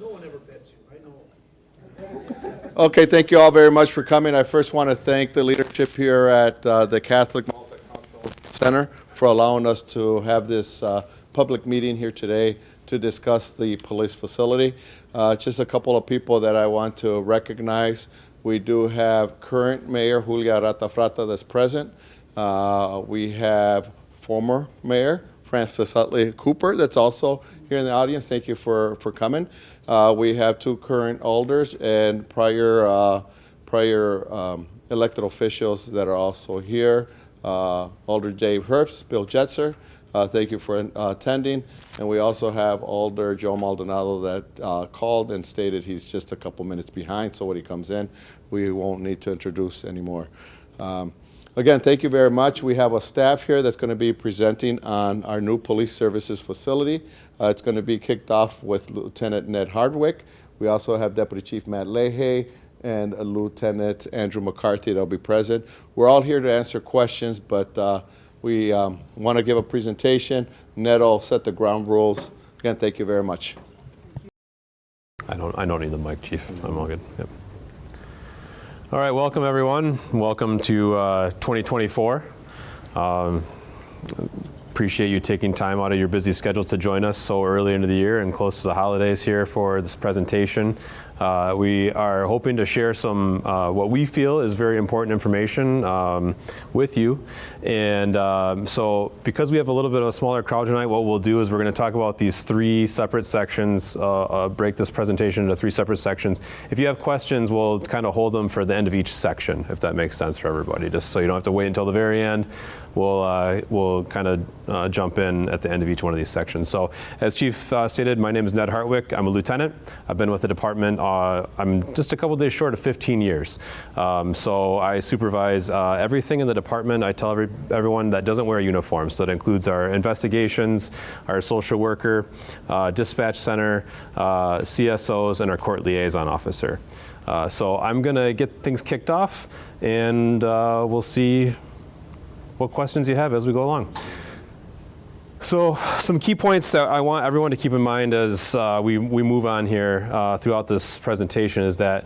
No one ever bets you, I know. Okay, thank you all very much for coming. I first want to thank the leadership here at the Catholic Multicultural Center for allowing us to have this public meeting here today to discuss the police facility. Just a couple of people that I want to recognize. We do have current Mayor Julia Ratafrata that's present. We have former Mayor Francis Utley Cooper that's also here in the audience. Thank you for coming. We have two current alders and prior elected officials that are also here. Alder Dave Herbst, Bill Jetzer, thank you for attending. And we also have Alder Joe Maldonado that called and stated he's just a couple minutes behind, so when he comes in, we won't need to introduce anymore. Again, thank you very much. We have a staff here that's going to be presenting on our new police services facility. It's going to be kicked off with Lieutenant Ned Hardwick. We also have Deputy Chief Matt Leahy and Lieutenant Andrew McCarthy that'll be present. We're all here to answer questions, but we want to give a presentation. Ned will set the ground rules. Again, thank you very much. I don't need the mic, Chief. I'm all good. Yep. All right, welcome everyone. Welcome to 2024. Appreciate you taking time out of your busy schedules to join us so early into the year and close to the holidays here for this presentation. We are hoping to share some what we feel is very important information with you. And so because we have a little bit of a smaller crowd tonight, what we'll do is we're going to talk about these three separate sections, break this presentation into three separate sections. If you have questions, we'll kind of hold them for the end of each section, if that makes sense for everybody, just so you don't have to wait until the very end. We'll kind of jump in at the end of each one of these sections. So as Chief stated, my name is Ned Hartwick. I'm a lieutenant. I've been with the department. I'm just a couple days short of 15 years. So I supervise everything in the department. I tell everyone that doesn't wear a uniform. So that includes our investigations, our social worker, dispatch center, CSOs, and our court liaison officer. So I'm going to get things kicked off, and we'll see what questions you have as we go along. So some key points that I want everyone to keep in mind as we move on here throughout this presentation is that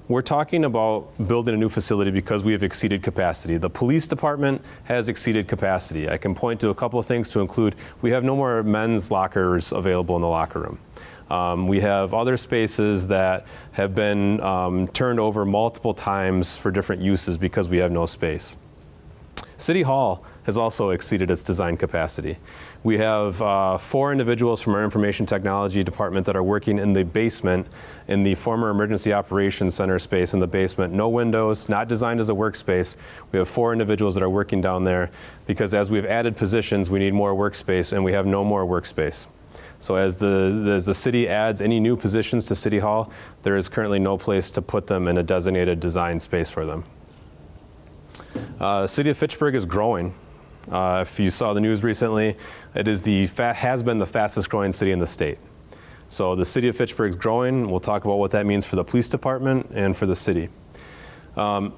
we're talking about building a new facility because we have exceeded capacity. The police department has exceeded capacity. I can point to a couple of things to include. We have no more men's lockers available in the locker room. We have other spaces that have been turned over multiple times for different uses because we have no space. City Hall has also exceeded its design capacity. We have 4 individuals from our information technology department that are working in the basement in the former emergency operations center space in the basement. No windows, not designed as a workspace. We have 4 individuals that are working down there because as we've added positions, we need more workspace and we have no more workspace. So as the city adds any new positions to City Hall, there is currently no place to put them in a designated design space for them. The city of Fitchburg is growing. If you saw the news recently, it is has been the fastest growing city in the state. So the city of Fitchburg is growing. We'll talk about what that means for the police department and for the city.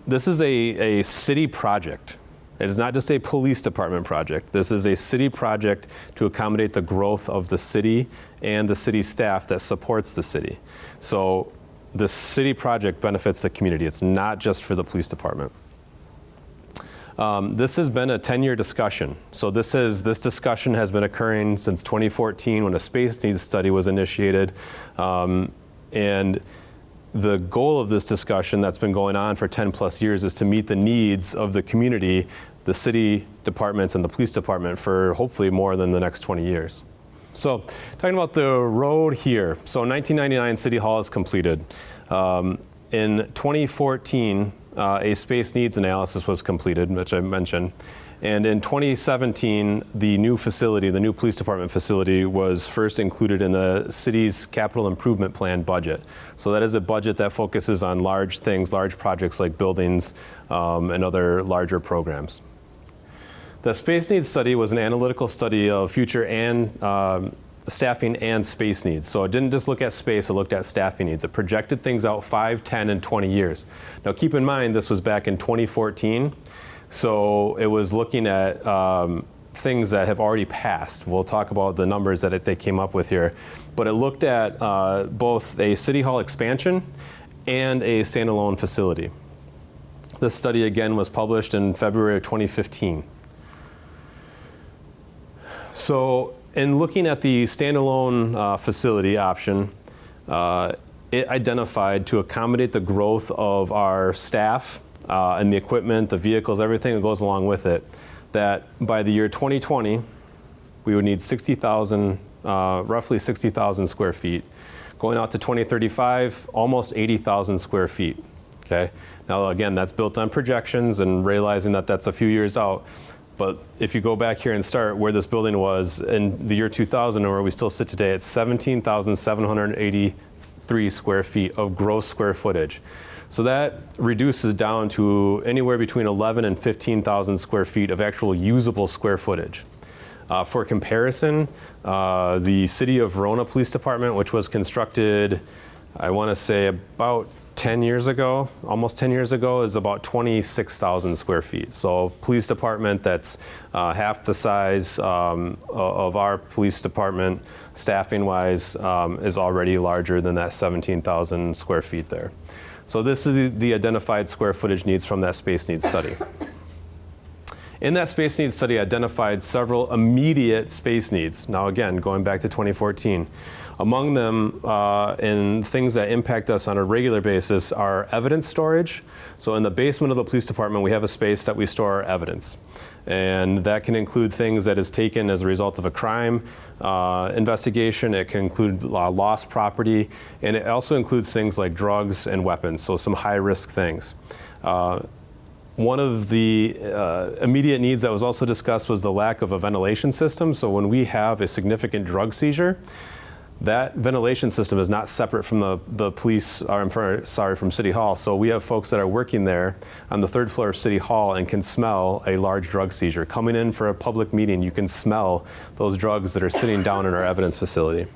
This is a city project. It is not just a police department project. This is a city project to accommodate the growth of the city and the city staff that supports the city. So the city project benefits the community. It's not just for the police department. This has been a 10-year discussion. So this discussion has been occurring since 2014 when a space needs study was initiated. And the goal of this discussion that's been going on for 10 plus years is to meet the needs of the community, the city departments and the police department for hopefully more than the next 20 years. So talking about the road here. So in 1999, City Hall is completed. In 2014, a space needs analysis was completed, which I mentioned. And in 2017, the new facility, the new police department facility, was first included in the city's capital improvement plan budget. So that is a budget that focuses on large things, large projects like buildings and other larger programs. The space needs study was an analytical study of future and staffing and space needs. So it didn't just look at space, it looked at staffing needs. It projected things out 5, 10, and 20 years. Now keep in mind, this was back in 2014. So it was looking at things that have already passed. We'll talk about the numbers that they came up with here. But it looked at both a City Hall expansion and a standalone facility. This study, again, was published in February of 2015. So in looking at the standalone facility option, it identified, to accommodate the growth of our staff and the equipment, the vehicles, everything that goes along with it, that by the year 2020, we would need 60,000, roughly 60,000 square feet. Going out to 2035, almost 80,000 square feet. Okay. Now, again, that's built on projections and realizing that that's a few years out. But if you go back here and start where this building was in the year 2000 and where we still sit today, it's 17,783 square feet of gross square footage. So that reduces down to anywhere between 11 and 15,000 square feet of actual usable square footage. For comparison, the City of Verona Police Department, which was constructed, I want to say about 10 years ago, almost 10 years ago, is about 26,000 square feet. So police department that's half the size of our police department, staffing-wise, is already larger than that 17,000 square feet there. So this is the identified square footage needs from that space needs study. In that space needs study, identified several immediate space needs. Now again, going back to 2014. Among them, and things that impact us on a regular basis, are evidence storage. So in the basement of the police department, we have a space that we store our evidence. And that can include things that is taken as a result of a crime investigation. It can include lost property. And it also includes things like drugs and weapons, so some high-risk things. One of the immediate needs that was also discussed was the lack of a ventilation system. So when we have a significant drug seizure, that ventilation system is not separate from the police, or from City Hall. So we have folks that are working there on the third floor of City Hall and can smell a large drug seizure. Coming in for a public meeting, you can smell those drugs that are sitting down in our evidence facility.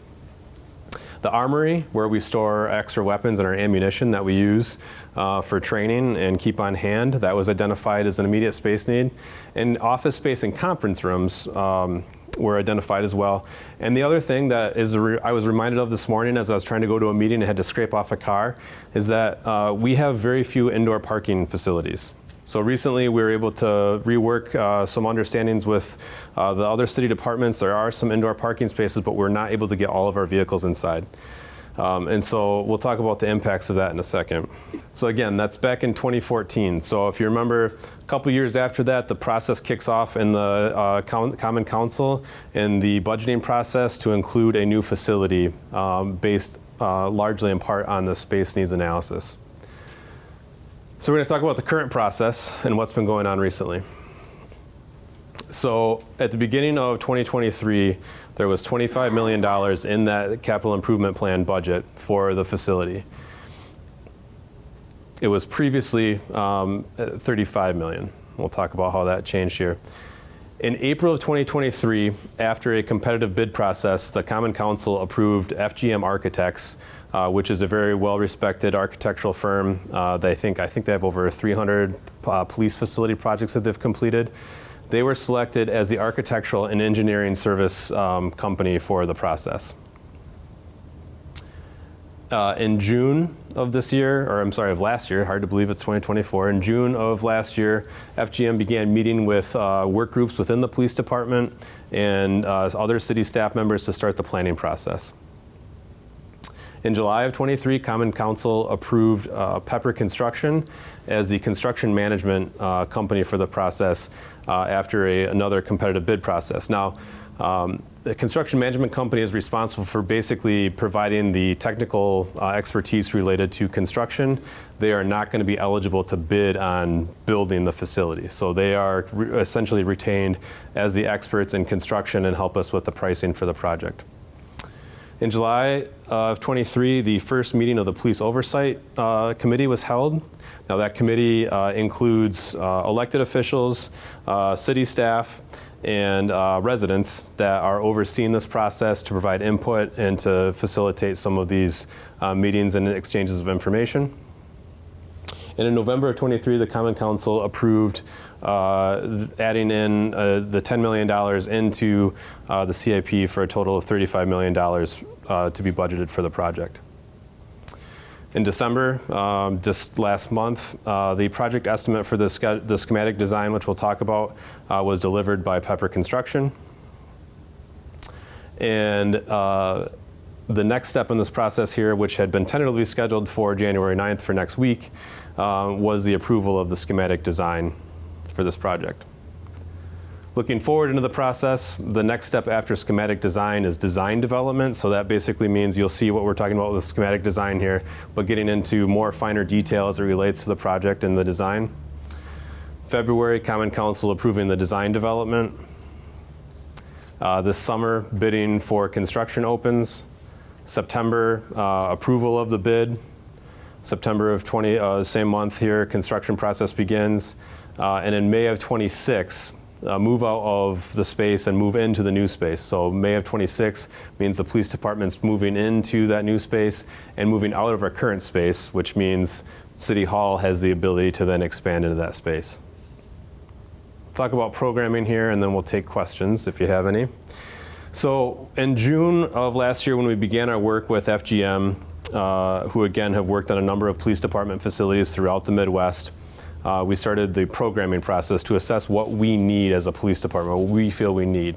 The armory, where we store extra weapons and our ammunition that we use for training and keep on hand, that was identified as an immediate space need. And office space and conference rooms were identified as well. And the other thing that I was reminded of this morning as I was trying to go to a meeting and had to scrape off a car is that we have very few indoor parking facilities. So recently we were able to rework some understandings with the other city departments. There are some indoor parking spaces, but we're not able to get all of our vehicles inside. And so we'll talk about the impacts of that in a second. So again, that's back in 2014. So if you remember, a couple years after that, the process kicks off in the Common Council and the budgeting process to include a new facility based largely in part on the space needs analysis. So we're going to talk about the current process and what's been going on recently. So at the beginning of 2023, there was $25 million in that capital improvement plan budget for the facility. It was previously $35 million. We'll talk about how that changed here. In April of 2023, after a competitive bid process, the Common Council approved FGM Architects, which is a very well-respected architectural firm. I think they have over 300 police facility projects that they've completed. They were selected as the architectural and engineering service company for the process. In June of this year, of last year, hard to believe it's 2024. In June of last year, FGM began meeting with work groups within the police department and other city staff members to start the planning process. In July of 23, Common Council approved Pepper Construction as the construction management company for the process after another competitive bid process. Now, the construction management company is responsible for basically providing the technical expertise related to construction. They are not going to be eligible to bid on building the facility. So they are essentially retained as the experts in construction and help us with the pricing for the project. In July of 23, the first meeting of the Police Oversight Committee was held. Now that committee includes elected officials, city staff, and residents that are overseeing this process to provide input and to facilitate some of these meetings and exchanges of information. And in November of 23, the Common Council approved adding in the $10 million into the CIP for a total of $35 million to be budgeted for the project. In December, just last month, the project estimate for the schematic design, which we'll talk about, was delivered by Pepper Construction. And the next step in this process here, which had been tentatively scheduled for January 9th for next week, was the approval of the schematic design for this project. Looking forward into the process, the next step after schematic design is design development. So that basically means you'll see what we're talking about with schematic design here, but getting into more finer detail as it relates to the project and the design. February, Common Council approving the design development. This summer, bidding for construction opens. September, approval of the bid. September of same month here, construction process begins. And in May of 26, move out of the space and move into the new space. So May of 26 means the police department's moving into that new space and moving out of our current space, which means City Hall has the ability to then expand into that space. We'll talk about programming here, and then we'll take questions if you have any. So in June of last year, when we began our work with FGM, who again have worked on a number of police department facilities throughout the Midwest, we started the programming process to assess what we need as a police department, what we feel we need.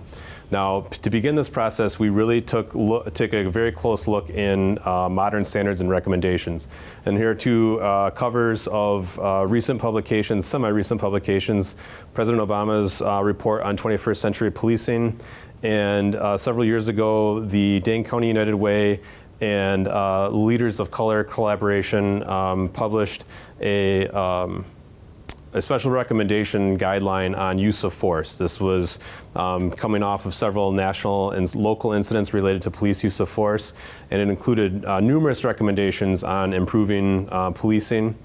Now, to begin this process, we really took a very close look in modern standards and recommendations. And here are two covers of recent publications, semi-recent publications, President Obama's report on 21st century policing, and several years ago, the Dane County United Way and Leaders of Color Collaboration published a special recommendation guideline on use of force. This was coming off of several national and local incidents related to police use of force, and it included numerous recommendations on improving policing.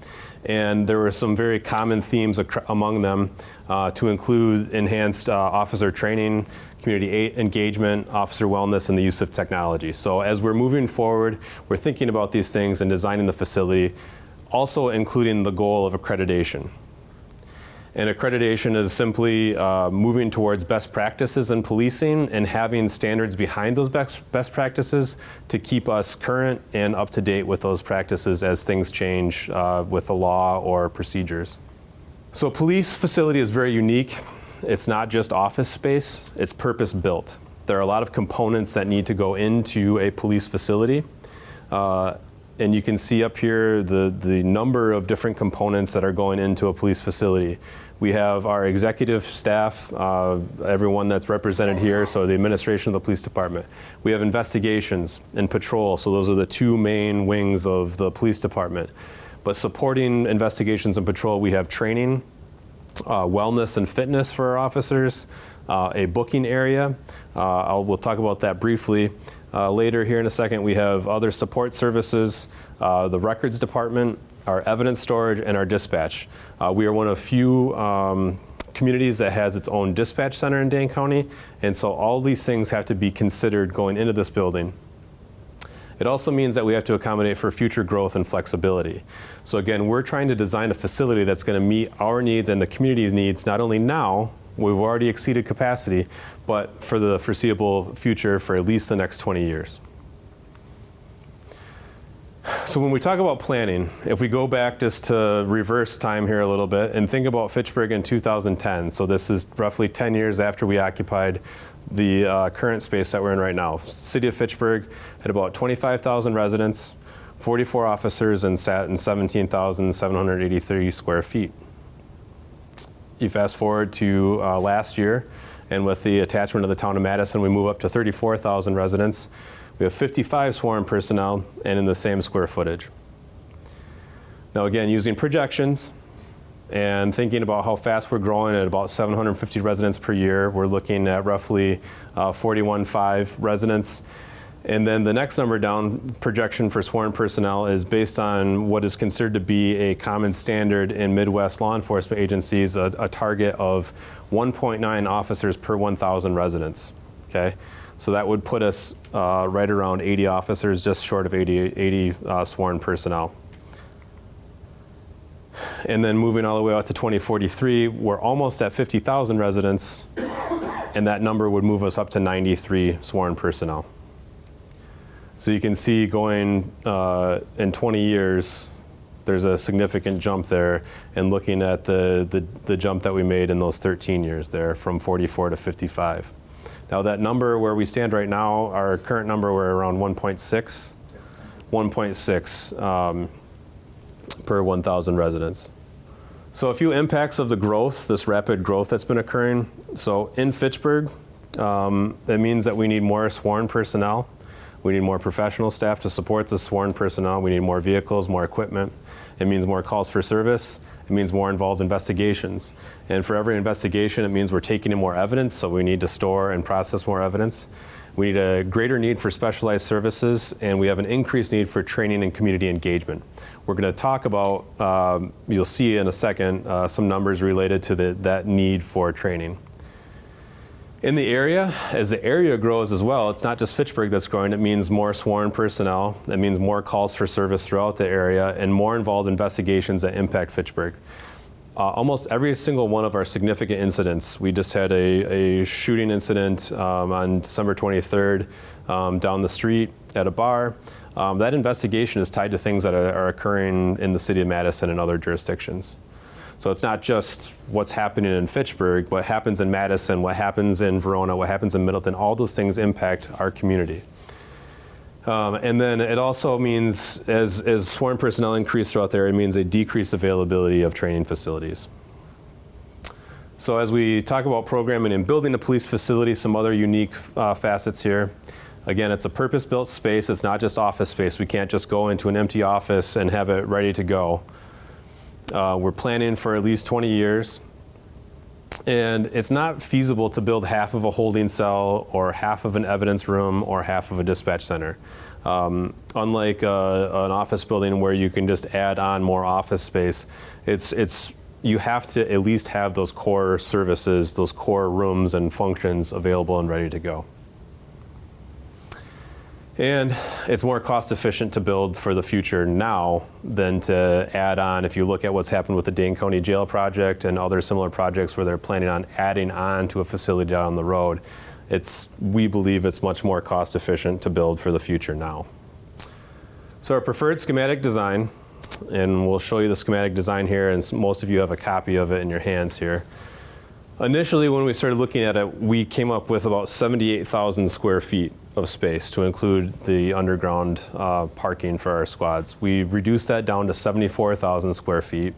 And there were some very common themes among them to include enhanced officer training, community engagement, officer wellness, and the use of technology. So as we're moving forward, we're thinking about these things and designing the facility, also including the goal of accreditation. And accreditation is simply moving towards best practices in policing and having standards behind those best practices to keep us current and up to date with those practices as things change with the law or procedures. So a police facility is very unique. It's not just office space, it's purpose built. There are a lot of components that need to go into a police facility. And you can see up here the number of different components that are going into a police facility. We have our executive staff, everyone that's represented here, so the administration of the police department. We have investigations and patrol, so those are the two main wings of the police department. But supporting investigations and patrol, we have training, wellness and fitness for our officers, a booking area. We'll talk about that briefly. Later here in a second, we have other support services, the records department, our evidence storage, and our dispatch. We are one of few communities that has its own dispatch center in Dane County, and so all these things have to be considered going into this building. It also means that we have to accommodate for future growth and flexibility. So again, we're trying to design a facility that's going to meet our needs and the community's needs, not only now, we've already exceeded capacity, but for the foreseeable future for at least the next 20 years. So when we talk about planning, if we go back just to reverse time here a little bit and think about Fitchburg in 2010, so this is roughly 10 years after we occupied the current space that we're in right now. City of Fitchburg had about 25,000 residents, 44 officers, and sat in 17,783 square feet. You fast forward to last year, and with the attachment of the town of Madison, we move up to 34,000 residents. We have 55 sworn personnel and in the same square footage. Now again, using projections and thinking about how fast we're growing at about 750 residents per year, we're looking at roughly 41.5 residents. And then the next number down, projection for sworn personnel, is based on what is considered to be a common standard in Midwest law enforcement agencies, a target of 1.9 officers per 1,000 residents, okay? So that would put us right around 80 officers, just short of 80 sworn personnel. And then moving all the way out to 2043, we're almost at 50,000 residents, and that number would move us up to 93 sworn personnel. So you can see going in 20 years, there's a significant jump there, and looking at the jump that we made in those 13 years there from 44 to 55. Now that number where we stand right now, our current number, we're around 1.6 per 1,000 residents. So a few impacts of the growth, this rapid growth that's been occurring. So in Fitchburg, it means that we need more sworn personnel. We need more professional staff to support the sworn personnel. We need more vehicles, more equipment. It means more calls for service. It means more involved investigations. And for every investigation, it means we're taking in more evidence, so we need to store and process more evidence. We need a greater need for specialized services, and we have an increased need for training and community engagement. We're going to talk about, you'll see in a second, some numbers related to that need for training. In the area, as the area grows as well, it's not just Fitchburg that's growing, it means more sworn personnel, it means more calls for service throughout the area, and more involved investigations that impact Fitchburg. Almost every single one of our significant incidents, we just had a shooting incident on December 23rd down the street at a bar. That investigation is tied to things that are occurring in the city of Madison and other jurisdictions. So it's not just what's happening in Fitchburg, what happens in Madison, what happens in Verona, what happens in Middleton, all those things impact our community. And then it also means, as sworn personnel increase throughout there, it means a decreased availability of training facilities. So as we talk about programming and building a police facility, some other unique facets here. Again, it's a purpose-built space. It's not just office space. We can't just go into an empty office and have it ready to go. We're planning for at least 20 years. And it's not feasible to build half of a holding cell or half of an evidence room or half of a dispatch center. Unlike an office building where you can just add on more office space, you have to at least have those core services, those core rooms and functions available and ready to go. And it's more cost efficient to build for the future now than to add on. If you look at what's happened with the Dane County Jail project and other similar projects where they're planning on adding on to a facility down the road, we believe it's much more cost efficient to build for the future now. So our preferred schematic design, and we'll show you the schematic design here, and most of you have a copy of it in your hands here. Initially, when we started looking at it, we came up with about 78,000 square feet of space to include the underground parking for our squads. We reduced that down to 74,000 square feet,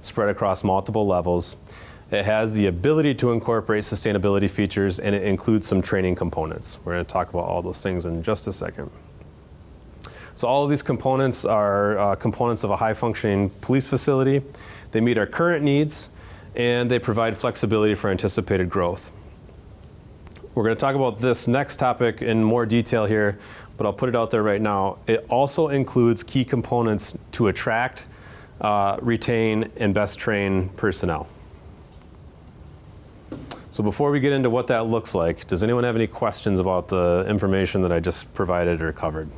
spread across multiple levels. It has the ability to incorporate sustainability features, and it includes some training components. We're going to talk about all those things in just a second. So all of these components are components of a high-functioning police facility. They meet our current needs, and they provide flexibility for anticipated growth. We're going to talk about this next topic in more detail here, but I'll put it out there right now. It also includes key components to attract, retain, and best train personnel. So before we get into what that looks like, does anyone have any questions about the information that I just provided or covered?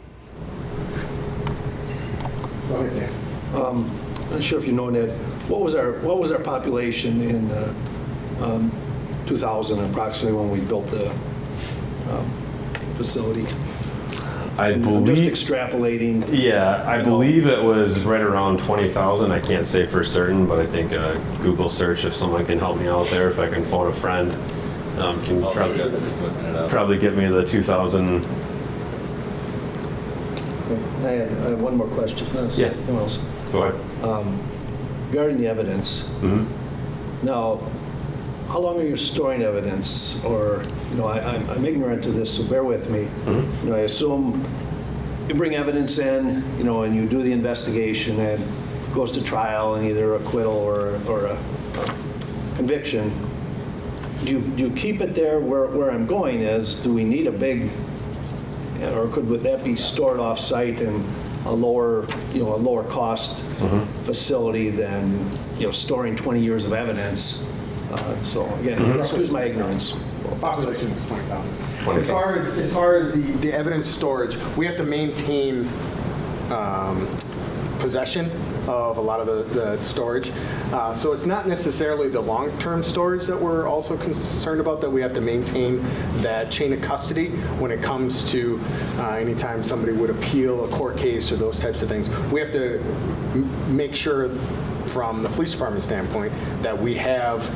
Go ahead, Dan. I'm not sure if you know, Ned, what was our population in 2000 approximately when we built the facility? I believe, I'm just extrapolating. Yeah, I believe it was right around 20,000. I can't say for certain, but I think Google search, if someone can help me out there, if I can phone a friend, can probably get me the 2000. I have one more question. Yeah. Who else? Go ahead. Regarding the evidence, now, how long are you storing evidence? Or, I'm ignorant to this, so bear with me. I assume you bring evidence in, and you do the investigation, and it goes to trial and either acquittal or a conviction. Do you keep it there? Where I'm going is, do we need a big, or would that be stored off-site in a lower cost facility than storing 20 years of evidence? So again, excuse my ignorance. Population is 20,000. As far as the evidence storage, we have to maintain possession of a lot of the storage. So it's not necessarily the long-term storage that we're also concerned about, that we have to maintain that chain of custody when it comes to anytime somebody would appeal a court case or those types of things. We have to make sure from the police department standpoint that we have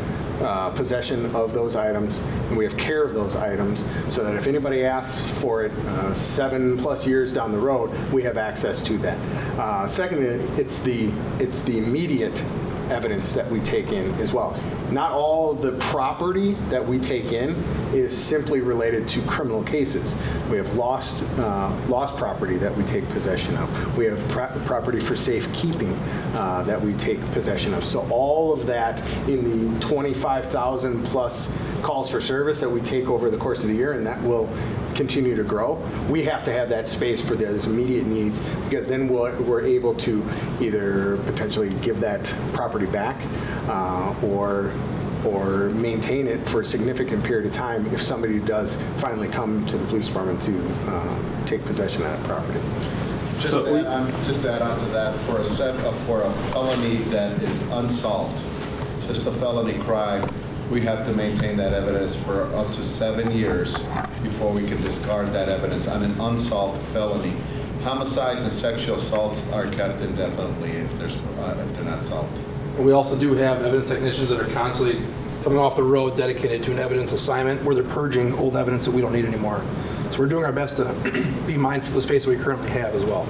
possession of those items and we have care of those items so that if anybody asks for it 7+ years down the road, we have access to that. Secondly, it's the immediate evidence that we take in as well. Not all of the property that we take in is simply related to criminal cases. We have lost property that we take possession of. We have property for safekeeping that we take possession of. So all of that in the 25,000 plus calls for service that we take over the course of the year, and that will continue to grow. We have to have that space for those immediate needs, because then we're able to either potentially give that property back or maintain it for a significant period of time if somebody does finally come to the police department to take possession of that property. Just to add on to that, for a felony that is unsolved, just a felony crime, we have to maintain that evidence for up to 7 years before we can discard that evidence on an unsolved felony. Homicides and sexual assaults are kept indefinitely if they're not solved. We also do have evidence technicians that are constantly coming off the road dedicated to an evidence assignment where they're purging old evidence that we don't need anymore. So we're doing our best to be mindful of the space that we currently have as well.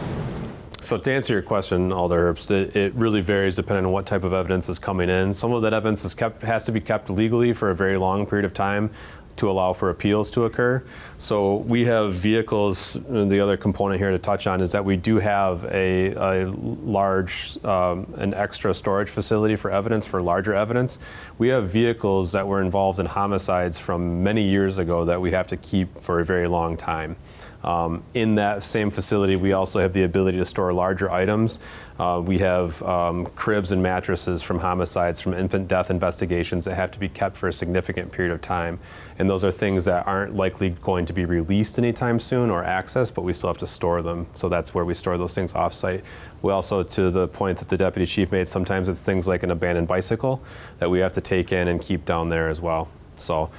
So to answer your question, Alder Herbst, it really varies depending on what type of evidence is coming in. Some of that evidence has to be kept legally for a very long period of time to allow for appeals to occur. So we have vehicles, and the other component here to touch on is that we do have a large, an extra storage facility for evidence, for larger evidence. We have vehicles that were involved in homicides from many years ago that we have to keep for a very long time. In that same facility, we also have the ability to store larger items. We have cribs and mattresses from homicides, from infant death investigations that have to be kept for a significant period of time. And those are things that aren't likely going to be released anytime soon or accessed, but we still have to store them. So that's where we store those things off-site. We also, to the point that the deputy chief made, sometimes it's things like an abandoned bicycle that we have to take in and keep down there as well. So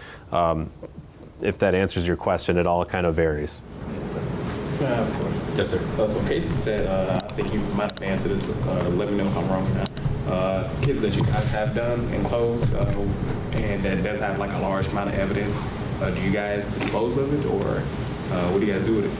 if that answers your question, it all kind of varies. Yes, sir. Some cases that I think you might have answered this, let me know if I'm wrong now. Cases that you guys have done and closed, and that does have like a large amount of evidence, do you guys dispose of it, or what do you guys do with it?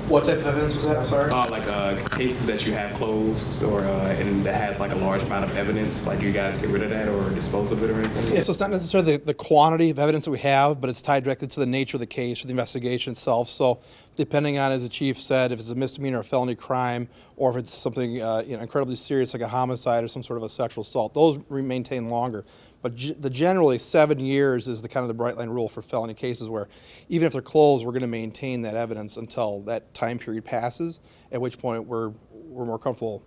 What type of evidence was that? I'm sorry? Like cases that you have closed, or and that has like a large amount of evidence, like do you guys get rid of that or dispose of it or anything? Yeah, so it's not necessarily the quantity of evidence that we have, but it's tied directly to the nature of the case or the investigation itself. So depending on, as the chief said, if it's a misdemeanor or felony crime, or if it's something incredibly serious like a homicide or some sort of a sexual assault, those maintain longer. But generally 7 years is the kind of the bright line rule for felony cases, where even if they're closed, we're going to maintain that evidence until that time period passes, at which point we're more comfortable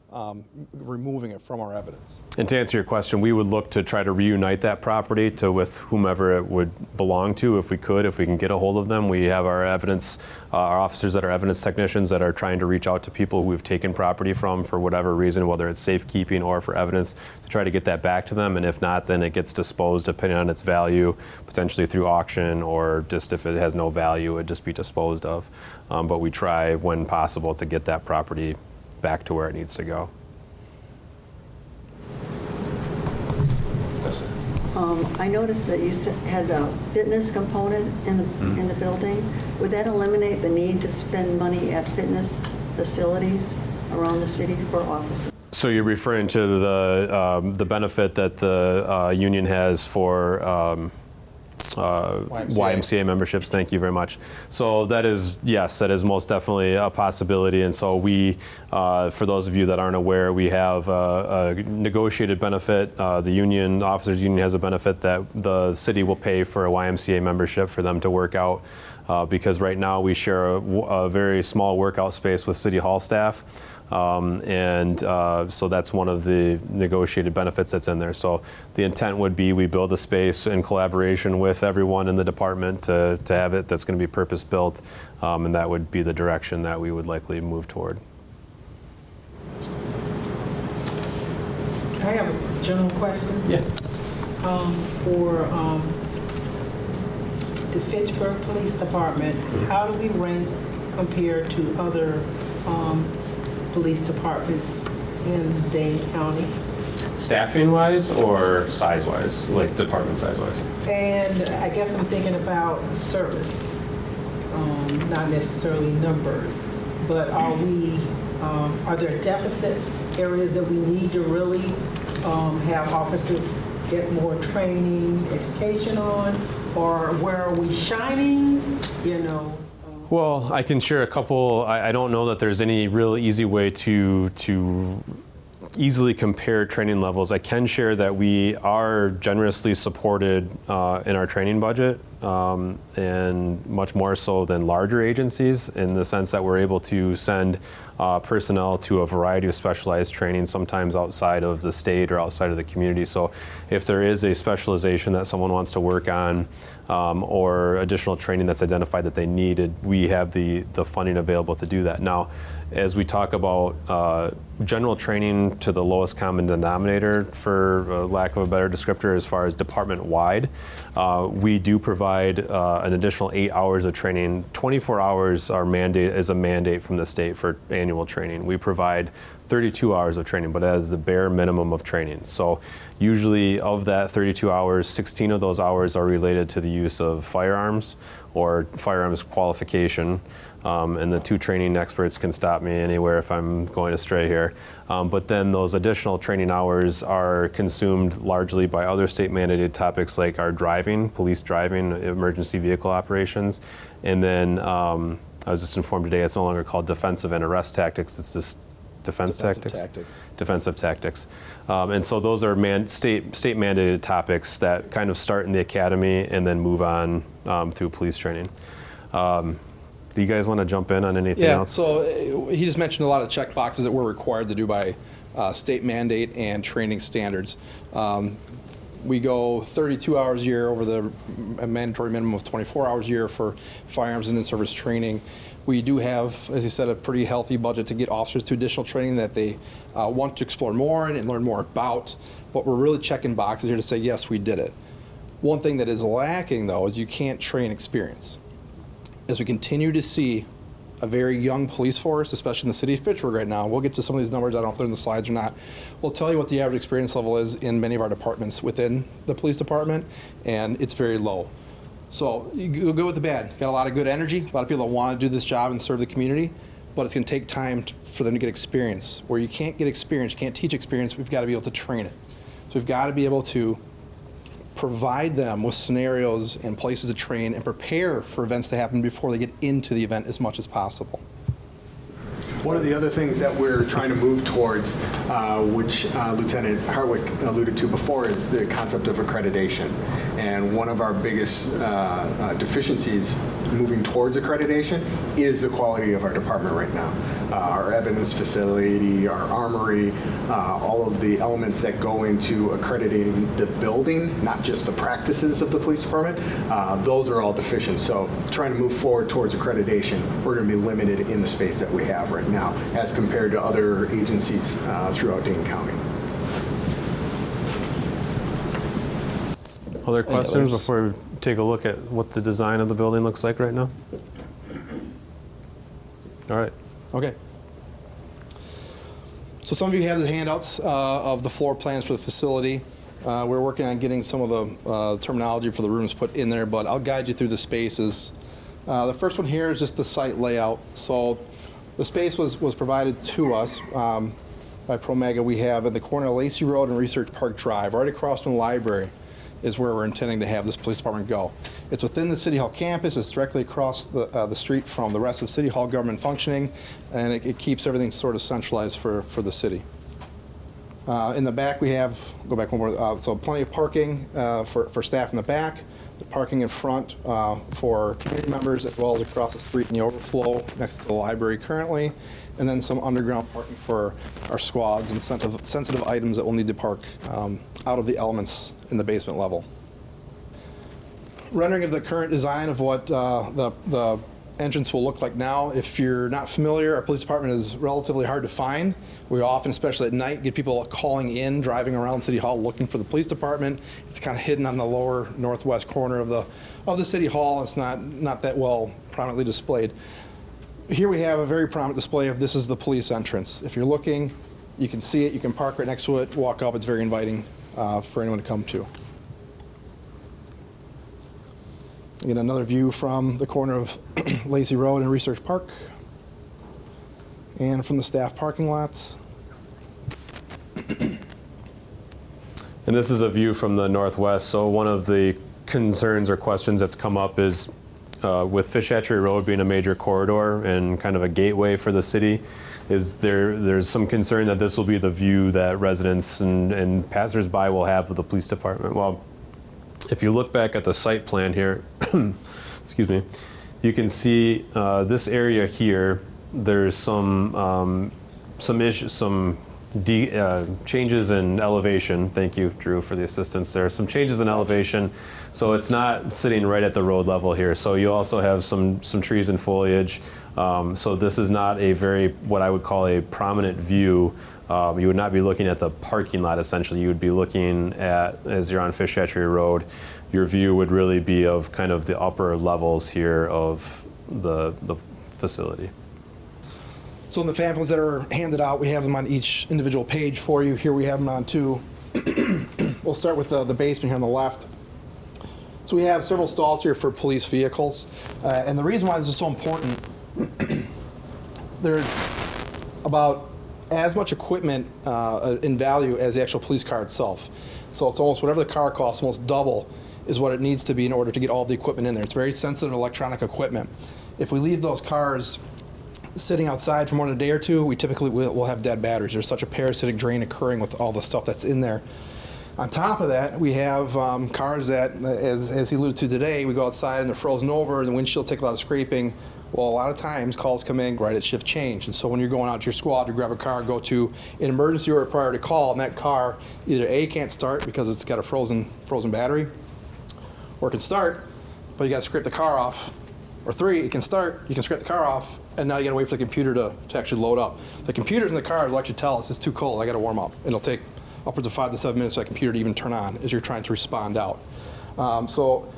removing it from our evidence. And to answer your question, we would look to try to reunite that property with whomever it would belong to, if we can get a hold of them. We have our evidence, our officers that are evidence technicians that are trying to reach out to people who we've taken property from for whatever reason, whether it's safekeeping or for evidence, to try to get that back to them. And if not, then it gets disposed depending on its value, potentially through auction, or just if it has no value, it would just be disposed of. But we try, when possible, to get that property back to where it needs to go. I noticed that you had a fitness component in the building. Would that eliminate the need to spend money at fitness facilities around the city for officers? So you're referring to the benefit that the union has for YMCA memberships. Thank you very much. So that is, yes, that is most definitely a possibility. And so we, for those of you that aren't aware, we have a negotiated benefit. The union, officers union, has a benefit that the city will pay for a YMCA membership for them to work out. Because right now we share a very small workout space with City Hall staff. So that's one of the negotiated benefits that's in there. So the intent would be we build a space in collaboration with everyone in the department to have it that's going to be purpose built, and that would be the direction that we would likely move toward. I have a general question. Yeah. For the Fitchburg Police Department, how do we rank compared to other police departments in Dane County? Staffing wise or size wise, like department size wise? And I guess I'm thinking about service, not necessarily numbers, but are there deficits, areas that we need to really have officers get more training, education on, or where are we shining, you know? Well, I can share a couple. I don't know that there's any real easy way to easily compare training levels. I can share that we are generously supported in our training budget, and much more so than larger agencies, in the sense that we're able to send personnel to a variety of specialized training, sometimes outside of the state or outside of the community. So if there is a specialization that someone wants to work on, or additional training that's identified that they needed, we have the funding available to do that. Now, as we talk about general training to the lowest common denominator, for lack of a better descriptor, as far as department-wide, we do provide an additional 8 hours of training. 24 hours is a mandate from the state for annual training. We provide 32 hours of training, but as the bare minimum of training. So usually of that 32 hours, 16 of those hours are related to the use of firearms or firearms qualification. And the two training experts can stop me anywhere if I'm going astray here. But then those additional training hours are consumed largely by other state mandated topics like our driving, police driving, emergency vehicle operations. And then I was just informed today it's no longer called defensive and arrest tactics, it's just defensive tactics. And so those are state mandated topics that kind of start in the academy and then move on through police training. Do you guys want to jump in on anything else? So he just mentioned a lot of check boxes that we're required to do by state mandate and training standards. We go 32 hours a year over the mandatory minimum of 24 hours a year for firearms and in-service training. We do have, as he said, a pretty healthy budget to get officers to additional training that they want to explore more and learn more about. But we're really checking boxes here to say, yes, we did it. One thing that is lacking, though, is you can't train experience. As we continue to see a very young police force, especially in the city of Fitchburg right now, we'll get to some of these numbers, I don't know if they're in the slides or not, we'll tell you what the average experience level is in many of our departments within the police department, and it's very low. So you go with the bad. Got a lot of good energy, a lot of people that want to do this job and serve the community, but it's going to take time for them to get experience. Where you can't get experience, you can't teach experience, we've got to be able to train it. So we've got to be able to provide them with scenarios and places to train and prepare for events to happen before they get into the event as much as possible. One of the other things that we're trying to move towards, which Lieutenant Harwick alluded to before, is the concept of accreditation. And one of our biggest deficiencies moving towards accreditation is the quality of our department right now. Our evidence facility, our armory, all of the elements that go into accrediting the building, not just the practices of the police department, those are all deficient. So trying to move forward towards accreditation, we're going to be limited in the space that we have right now as compared to other agencies throughout Dane County. Other questions before we take a look at what the design of the building looks like right now? All right. Okay. So some of you have the handouts of the floor plans for the facility. We're working on getting some of the terminology for the rooms put in there, but I'll guide you through the spaces. The first one here is just the site layout. So the space was provided to us by ProMega. We have at the corner of Lacey Road and Research Park Drive, right across from the library, is where we're intending to have this police department go. It's within the City Hall campus. It's directly across the street from the rest of City Hall government functioning, and it keeps everything sort of centralized for the city. In the back we have, go back one more, so plenty of parking for staff in the back, the parking in front for community members, as well as across the street in the overflow next to the library currently, and then some underground parking for our squads and sensitive items that will need to park out of the elements in the basement level. Rendering of the current design of what the entrance will look like now. If you're not familiar, our police department is relatively hard to find. We often, especially at night, get people calling in, driving around City Hall looking for the police department. It's kind of hidden on the lower northwest corner of the City Hall. It's not that well prominently displayed. Here we have a very prominent display of this is the police entrance. If you're looking, you can see it. You can park right next to it, walk up. It's very inviting for anyone to come to. Again, another view from the corner of Lacey Road and Research Park, and from the staff parking lots. And this is a view from the northwest. So one of the concerns or questions that's come up is with Fish Hatchery Road being a major corridor and kind of a gateway for the city, there's some concern that this will be the view that residents and passersby will have of the police department. Well, if you look back at the site plan here, excuse me, you can see this area here. There's some changes in elevation. Thank you, Drew, for the assistance there. Some changes in elevation, so it's not sitting right at the road level here. So you also have some trees and foliage. So this is not a very, what I would call a prominent view. You would not be looking at the parking lot, essentially. You would be looking at, as you're on Fish Hatchery Road, your view would really be of kind of the upper levels here of the facility. So in the pamphlets that are handed out, we have them on each individual page for you. Here we have them on two. We'll start with the basement here on the left. So we have several stalls here for police vehicles. And the reason why this is so important, there's about as much equipment in value as the actual police car itself. So it's almost whatever the car costs, almost double is what it needs to be in order to get all the equipment in there. It's very sensitive electronic equipment. If we leave those cars sitting outside for more than a day or two, we typically will have dead batteries. There's such a parasitic drain occurring with all the stuff that's in there. On top of that, we have cars that, as he alluded to today, we go outside and they're frozen over and the windshield take a lot of scraping. Well, a lot of times calls come in right at shift change. And so when you're going out to your squad to grab a car, go to an emergency or a priority call, and that car either A, can't start because it's got a frozen battery, or it can start, but you got to scrape the car off. Or three, it can start, you can scrape the car off, and now you got to wait for the computer to actually load up. The computers in the car will actually tell us it's too cold, I got to warm up. It'll take upwards of 5 to 7 minutes for that computer to even turn on as you're trying to respond out. So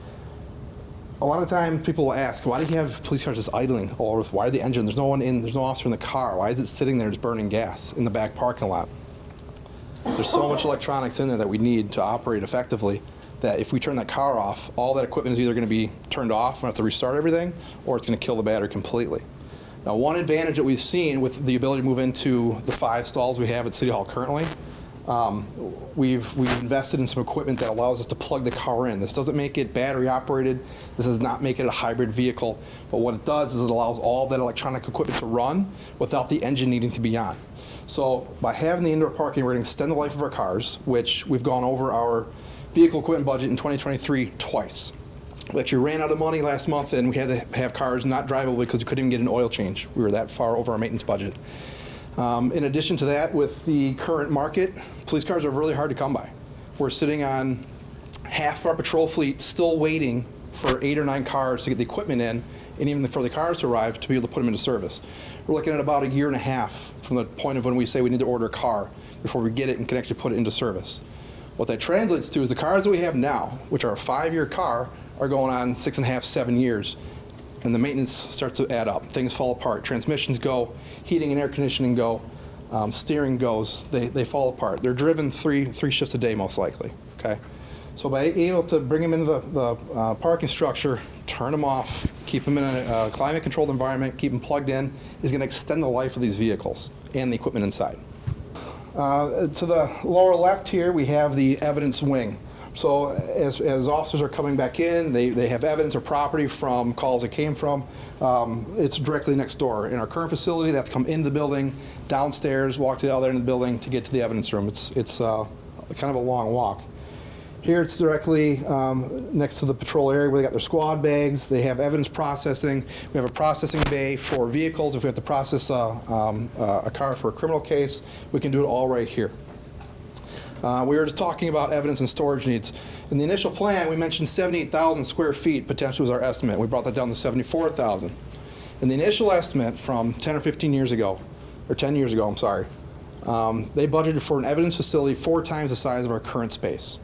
a lot of times people will ask, why do you have police cars just idling all over? Why are the engine? There's no one in, there's no officer in the car. Why is it sitting there just burning gas in the back parking lot? There's so much electronics in there that we need to operate effectively that if we turn that car off, all that equipment is either going to be turned off and have to restart everything, or it's going to kill the battery completely. Now, one advantage that we've seen with the ability to move into the 5 stalls we have at City Hall currently, we've invested in some equipment that allows us to plug the car in. This doesn't make it battery operated. This does not make it a hybrid vehicle. But what it does is it allows all that electronic equipment to run without the engine needing to be on. So by having the indoor parking, we're going to extend the life of our cars, which we've gone over our vehicle equipment budget in 2023 twice. We actually ran out of money last month and we had to have cars not drivable because we couldn't even get an oil change. We were that far over our maintenance budget. In addition to that, with the current market, police cars are really hard to come by. We're sitting on half of our patrol fleet still waiting for 8 or 9 cars to get the equipment in, and even for the cars to arrive to be able to put them into service. We're looking at about a year and a half from the point of when we say we need to order a car before we get it and can actually put it into service. What that translates to is the cars that we have now, which are a 5-year car, are going on 6.5, 7 years. And the maintenance starts to add up. Things fall apart. Transmissions go, heating and air conditioning go, steering goes. They fall apart. They're driven three shifts a day most likely. Okay, so by able to bring them into the parking structure, turn them off, keep them in a climate-controlled environment, keep them plugged in, is going to extend the life of these vehicles and the equipment inside. To the lower left here, we have the evidence wing. So as officers are coming back in, they have evidence or property from calls that came from. It's directly next door. In our current facility, they have to come into the building, downstairs, walk to the other end of the building to get to the evidence room. It's kind of a long walk. Here it's directly next to the patrol area where they got their squad bags. They have evidence processing. We have a processing bay for vehicles. If we have to process a car for a criminal case, we can do it all right here. We were just talking about evidence and storage needs. In the initial plan, we mentioned 78,000 square feet potentially was our estimate. We brought that down to 74,000. And the initial estimate from 10 or 15 years ago, or 10 years ago, I'm sorry, they budgeted for an evidence facility 4 times the size of our current space.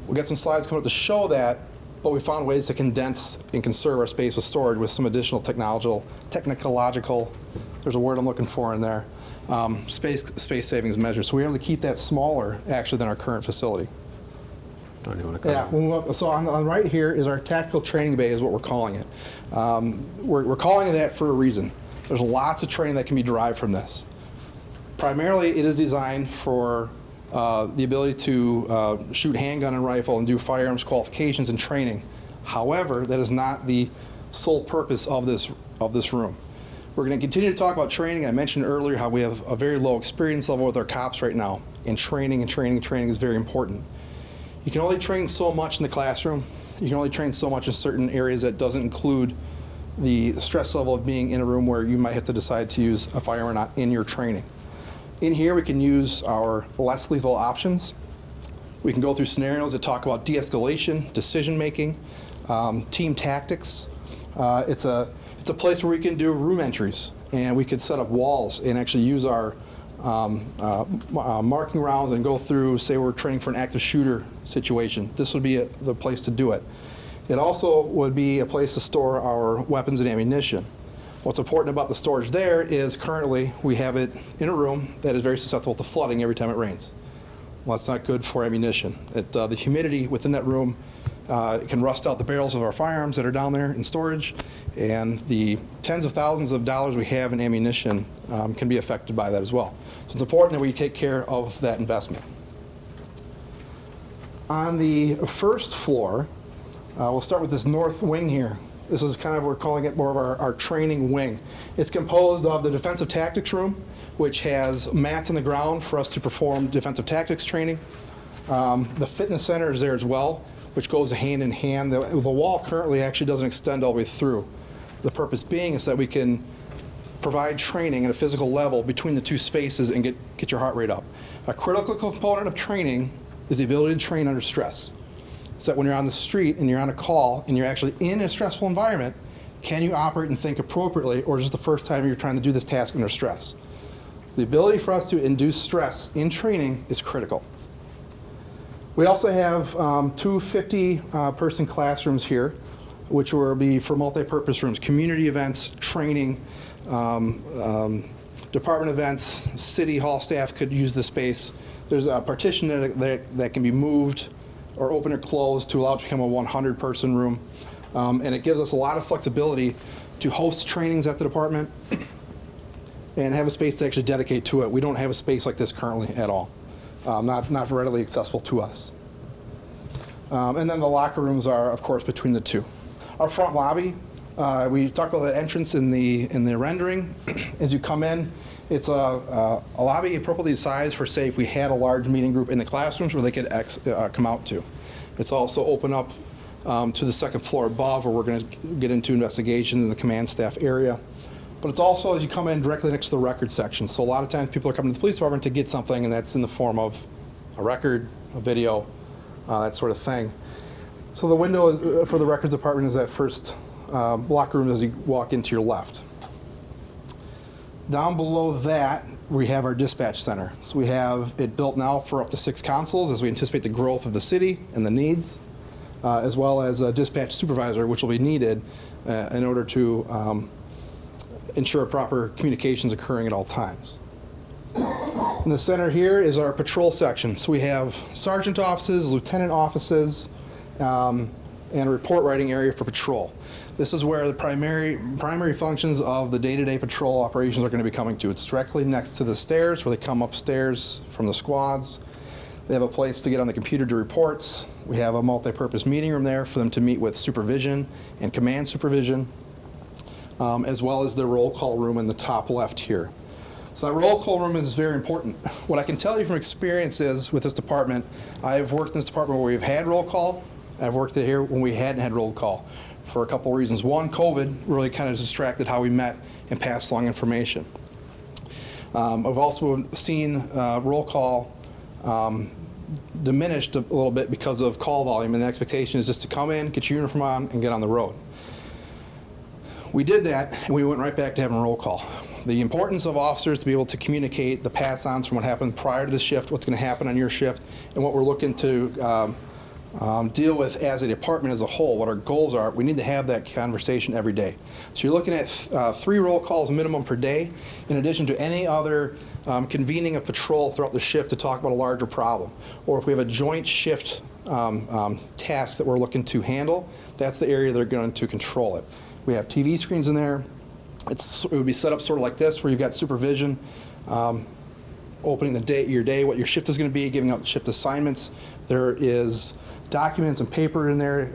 We'll get some slides coming up to show that, but we found ways to condense and conserve our space with storage with some additional technological, there's a word I'm looking for in there, space savings measures. So we were able to keep that smaller, actually, than our current facility. Oh, do you want to Yeah, we'll move up. So on the right here is our tactical training bay is what we're calling it. We're calling it that for a reason. There's lots of training that can be derived from this. Primarily, it is designed for the ability to shoot handgun and rifle and do firearms qualifications and training. However, that is not the sole purpose of this room. We're going to continue to talk about training. I mentioned earlier how we have a very low experience level with our cops right now, and training is very important. You can only train so much in the classroom. You can only train so much in certain areas that doesn't include the stress level of being in a room where you might have to decide to use a firearm or not in your training. In here, we can use our less lethal options. We can go through scenarios that talk about de-escalation, decision-making, team tactics. It's a place where we can do room entries, and we could set up walls and actually use our marking rounds and go through, say we're training for an active shooter situation. This would be the place to do it. It also would be a place to store our weapons and ammunition. What's important about the storage there is currently we have it in a room that is very susceptible to flooding every time it rains. Well, that's not good for ammunition. The humidity within that room it can rust out the barrels of our firearms that are down there in storage, and the tens of thousands of dollars we have in ammunition can be affected by that as well. So it's important that we take care of that investment. On the first floor, we'll start with this north wing here. This is kind of, we're calling it more of our training wing. It's composed of the defensive tactics room, which has mats on the ground for us to perform defensive tactics training. The fitness center is there as well, which goes hand in hand. The wall currently actually doesn't extend all the way through. The purpose being is that we can provide training at a physical level between the two spaces and get your heart rate up. A critical component of training is the ability to train under stress. So that when you're on the street and you're on a call and you're actually in a stressful environment, can you operate and think appropriately, or is this the first time you're trying to do this task under stress? The ability for us to induce stress in training is critical. We also have 2 50-person classrooms here, which will be for multi-purpose rooms, community events, training, department events, city hall staff could use the space. There's a partition that can be moved or open or closed to allow it to become a 100-person room. And it gives us a lot of flexibility to host trainings at the department and have a space to actually dedicate to it. We don't have a space like this currently at all. Not readily accessible to us. And then the locker rooms are, of course, between the two. Our front lobby, we talked about that entrance in the rendering. As you come in, it's a lobby appropriately sized for, say, if we had a large meeting group in the classrooms where they could come out to. It's also open up to the second floor above, where we're going to get into investigation in the command staff area. But it's also, as you come in, directly next to the record section. So a lot of times people are coming to the police department to get something, and that's in the form of a record, a video, that sort of thing. So the window for the records department is that first locker room as you walk into your left. Down below that, we have our dispatch center. So we have it built now for up to 6 consoles as we anticipate the growth of the city and the needs, as well as a dispatch supervisor, which will be needed in order to ensure proper communications occurring at all times. In the center here is our patrol section. So we have sergeant offices, lieutenant offices, and a report writing area for patrol. This is where the primary functions of the day-to-day patrol operations are going to be coming to. It's directly next to the stairs where they come upstairs from the squads. They have a place to get on the computer to reports. We have a multi-purpose meeting room there for them to meet with supervision and command supervision, as well as the roll call room in the top left here. So that roll call room is very important. What I can tell you from experience is with this department, I've worked in this department where we've had roll call. I've worked here when we hadn't had roll call for a couple of reasons. One, COVID really kind of distracted how we met and passed along information. I've also seen roll call diminished a little bit because of call volume, and the expectation is just to come in, get your uniform on, and get on the road. We did that, and we went right back to having a roll call. The importance of officers to be able to communicate the pass-ons from what happened prior to the shift, what's going to happen on your shift, and what we're looking to deal with as a department as a whole, what our goals are. We need to have that conversation every day. So you're looking at 3 roll calls minimum per day, in addition to any other convening of patrol throughout the shift to talk about a larger problem. Or if we have a joint shift task that we're looking to handle, that's the area they're going to control it. We have TV screens in there. It would be set up sort of like this, where you've got supervision, opening your day, what your shift is going to be, giving out shift assignments. There is documents and paper in there.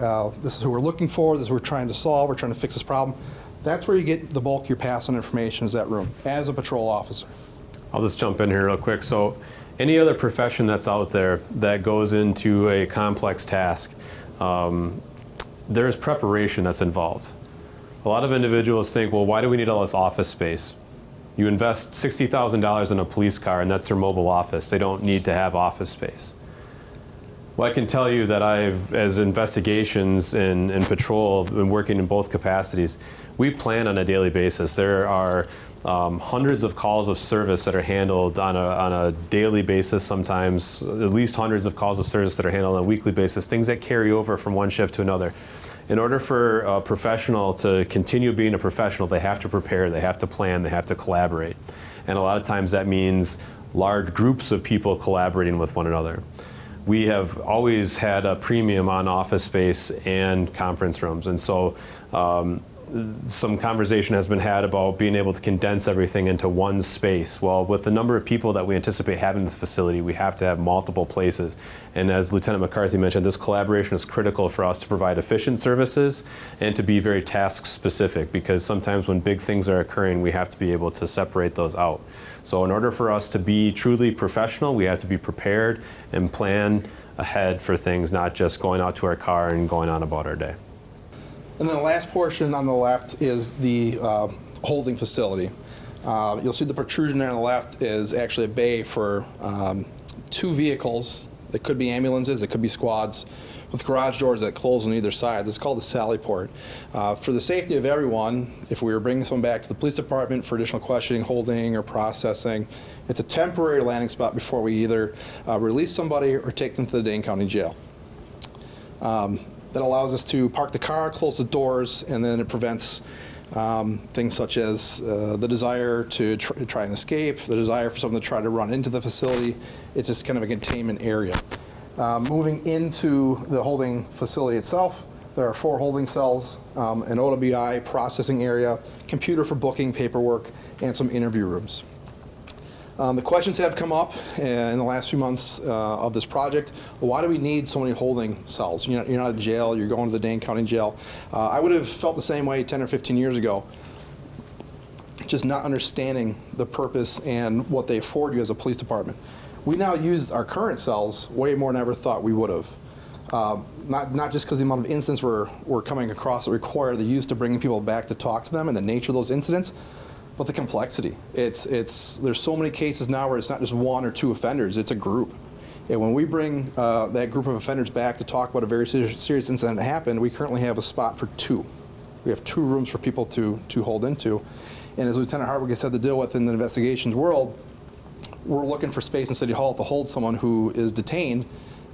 This is who we're looking for. This is who we're trying to solve. We're trying to fix this problem. That's where you get the bulk of your pass-on information, is that room, as a patrol officer. I'll just jump in here real quick. So any other profession that's out there that goes into a complex task, there's preparation that's involved. A lot of individuals think, well, why do we need all this office space? You invest $60,000 in a police car, and that's their mobile office. They don't need to have office space. Well, I can tell you that as investigations and patrol, been working in both capacities, we plan on a daily basis. There are hundreds of calls of service that are handled on a daily basis, sometimes at least hundreds of calls of service that are handled on a weekly basis, things that carry over from one shift to another. In order for a professional to continue being a professional, they have to prepare, they have to plan, they have to collaborate. And a lot of times that means large groups of people collaborating with one another. We have always had a premium on office space and conference rooms, and so some conversation has been had about being able to condense everything into one space. Well, with the number of people that we anticipate having in this facility, we have to have multiple places. And as Lieutenant McCarthy mentioned, this collaboration is critical for us to provide efficient services and to be very task specific, because sometimes when big things are occurring, we have to be able to separate those out. So in order for us to be truly professional, we have to be prepared and plan ahead for things, not just going out to our car and going on about our day. And then the last portion on the left is the holding facility. You'll see the protrusion there on the left is actually a bay for 2 vehicles. They could be ambulances, it could be squads, with garage doors that close on either side. This is called the sally port. For the safety of everyone, if we were bringing someone back to the police department for additional questioning, holding, or processing, it's a temporary landing spot before we either release somebody or take them to the Dane County Jail. That allows us to park the car, close the doors, and then it prevents things such as the desire to try and escape, the desire for someone to try to run into the facility. It's just kind of a containment area. Moving into the holding facility itself, there are 4 holding cells, an OWI processing area, computer for booking paperwork, and some interview rooms. The questions have come up in the last few months of this project. Why do we need so many holding cells? You're not in jail, you're going to the Dane County Jail. I would have felt the same way 10 or 15 years ago, just not understanding the purpose and what they afford you as a police department. We now use our current cells way more than I ever thought we would have. Not just because the amount of incidents we're coming across that require the use to bringing people back to talk to them and the nature of those incidents, but the complexity. There's so many cases now where it's not just 1 or 2 offenders, it's a group. And when we bring that group of offenders back to talk about a very serious incident that happened, we currently have a spot for 2. We have 2 rooms for people to hold into. And as Lieutenant Hartwig has had to deal with in the investigations world, we're looking for space in City Hall to hold someone who is detained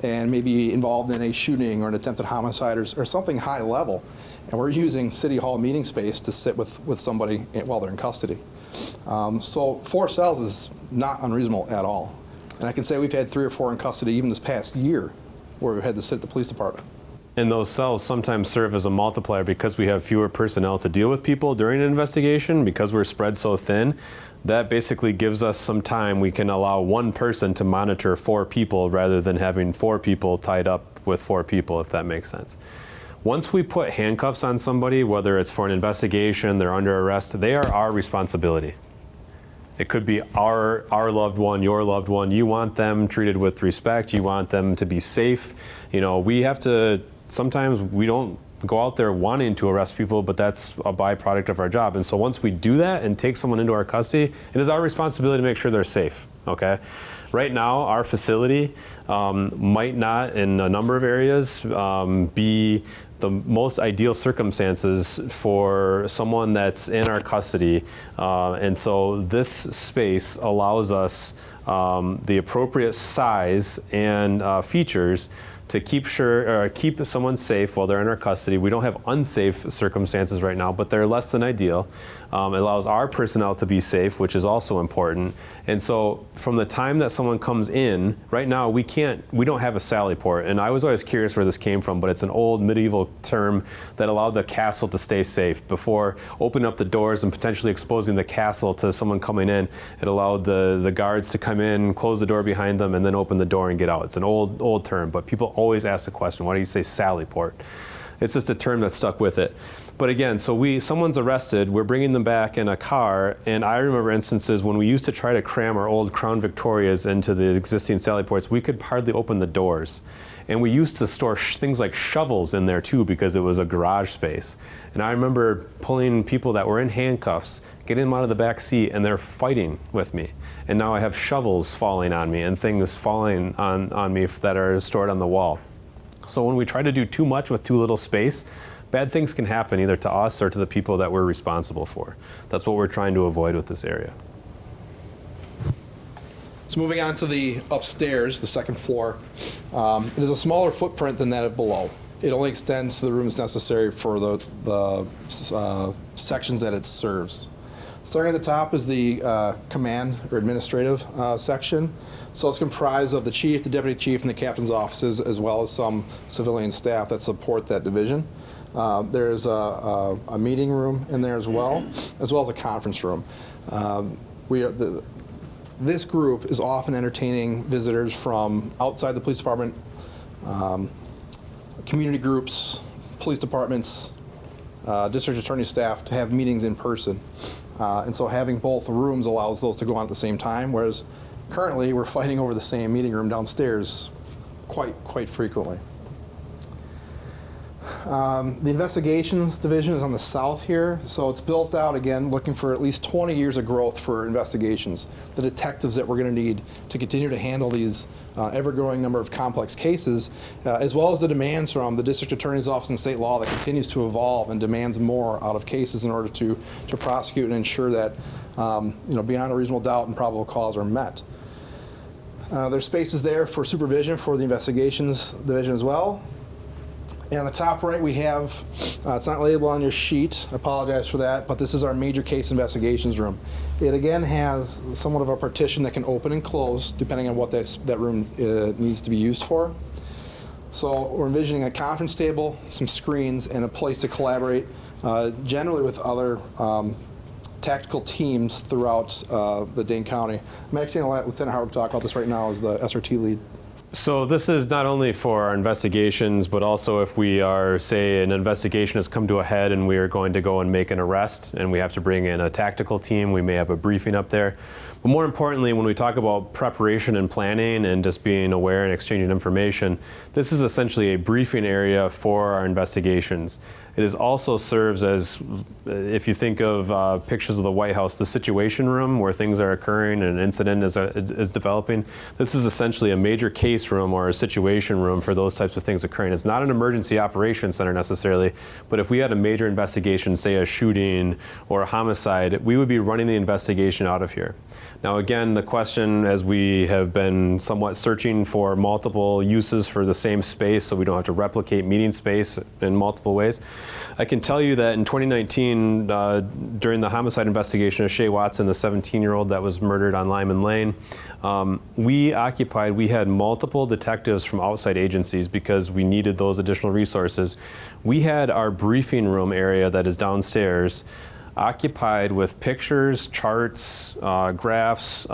and maybe involved in a shooting or an attempted homicide or something high level. And we're using City Hall meeting space to sit with somebody while they're in custody. So 4 cells is not unreasonable at all. And I can say we've had 3 or 4 in custody even this past year where we've had to sit at the police department. And those cells sometimes serve as a multiplier because we have fewer personnel to deal with people during an investigation, because we're spread so thin. That basically gives us some time. We can allow 1 person to monitor 4 people rather than having 4 people tied up with 4 people, if that makes sense. Once we put handcuffs on somebody, whether it's for an investigation, they're under arrest, they are our responsibility. It could be our loved one, your loved one. You want them treated with respect. You want them to be safe. We have to, sometimes we don't go out there wanting to arrest people, but that's a byproduct of our job. And so once we do that and take someone into our custody, it is our responsibility to make sure they're safe, okay? Right now, our facility might not, in a number of areas, be the most ideal circumstances for someone that's in our custody. And so this space allows us the appropriate size and features to keep someone safe while they're in our custody. We don't have unsafe circumstances right now, but they're less than ideal. It allows our personnel to be safe, which is also important. And so from the time that someone comes in, right now we don't have a sally port. And I was always curious where this came from, but it's an old medieval term that allowed the castle to stay safe. Before opening up the doors and potentially exposing the castle to someone coming in, it allowed the guards to come in, close the door behind them, and then open the door and get out. It's an old term, but people always ask the question, why do you say sally port? It's just a term that stuck with it. But again, so someone's arrested, we're bringing them back in a car, and I remember instances when we used to try to cram our old Crown Victorias into the existing sally ports, we could hardly open the doors. And we used to store things like shovels in there too because it was a garage space. And I remember pulling people that were in handcuffs, getting them out of the back seat, and they're fighting with me. And now I have shovels falling on me and things falling on me that are stored on the wall. So when we try to do too much with too little space, bad things can happen either to us or to the people that we're responsible for. That's what we're trying to avoid with this area. So moving on to the upstairs, the second floor, it is a smaller footprint than that of below. It only extends to the rooms necessary for the sections that it serves. Starting at the top is the command or administrative section. So it's comprised of the chief, the deputy chief, and the captain's offices, as well as some civilian staff that support that division. There's a meeting room in there as well as a conference room. This group is often entertaining visitors from outside the police department, community groups, police departments, district attorney staff to have meetings in person. And so having both rooms allows those to go on at the same time, whereas currently we're fighting over the same meeting room downstairs quite frequently. The investigations division is on the south here, so it's built out again, looking for at least 20 years of growth for investigations. The detectives that we're going to need to continue to handle these ever-growing number of complex cases, as well as the demands from the district attorney's office and state law that continues to evolve and demands more out of cases in order to prosecute and ensure that beyond a reasonable doubt and probable cause are met. There's spaces there for supervision for the investigations division as well. And on the top right, we have, it's not labeled on your sheet, I apologize for that, but this is our major case investigations room. It again has somewhat of a partition that can open and close depending on what that room needs to be used for. So we're envisioning a conference table, some screens, and a place to collaborate generally with other tactical teams throughout the Dane County. I'm actually going to let Lieutenant Howard talk about this right now as the SRT lead. So this is not only for our investigations, but also if we are, say, an investigation has come to a head and we are going to go and make an arrest and we have to bring in a tactical team, we may have a briefing up there. But more importantly, when we talk about preparation and planning and just being aware and exchanging information, this is essentially a briefing area for our investigations. It also serves as, if you think of pictures of the White House, the situation room where things are occurring and an incident is developing. This is essentially a major case room or a situation room for those types of things occurring. It's not an emergency operations center necessarily, but if we had a major investigation, say a shooting or a homicide, we would be running the investigation out of here. Now again, the question, as we have been somewhat searching for multiple uses for the same space so we don't have to replicate meeting space in multiple ways, I can tell you that in 2019, during the homicide investigation of Shay Watson, the 17-year-old that was murdered on Lyman Lane, we had multiple detectives from outside agencies because we needed those additional resources. We had our briefing room area that is downstairs occupied with pictures, charts, graphs,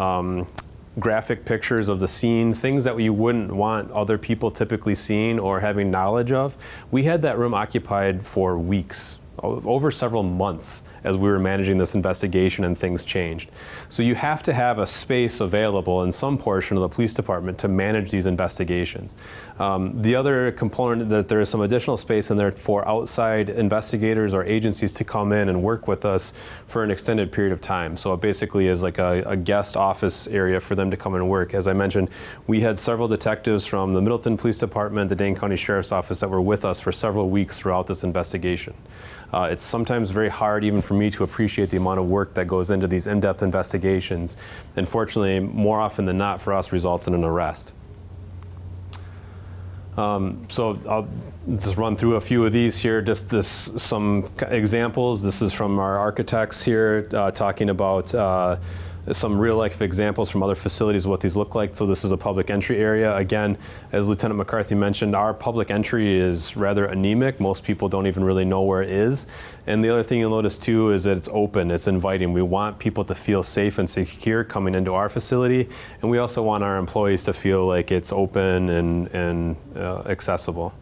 graphic pictures of the scene, things that you wouldn't want other people typically seeing or having knowledge of. We had that room occupied for weeks over several months as we were managing this investigation and things changed. So you have to have a space available in some portion of the police department to manage these investigations. The other component, that there is some additional space in there for outside investigators or agencies to come in and work with us for an extended period of time. So it basically is like a guest office area for them to come and work. As I mentioned, we had several detectives from the Middleton Police Department, the Dane County Sheriff's Office that were with us for several weeks throughout this investigation. It's sometimes very hard even for me to appreciate the amount of work that goes into these in-depth investigations. And fortunately, more often than not for us, results in an arrest. So I'll just run through a few of these here, just some examples. This is from our architects here talking about some real life examples from other facilities of what these look like. So this is a public entry area. Again, as Lieutenant McCarthy mentioned, our public entry is rather anemic. Most people don't even really know where it is. And the other thing you'll notice too is that it's open, it's inviting. We want people to feel safe and secure coming into our facility. And we also want our employees to feel like it's open and accessible.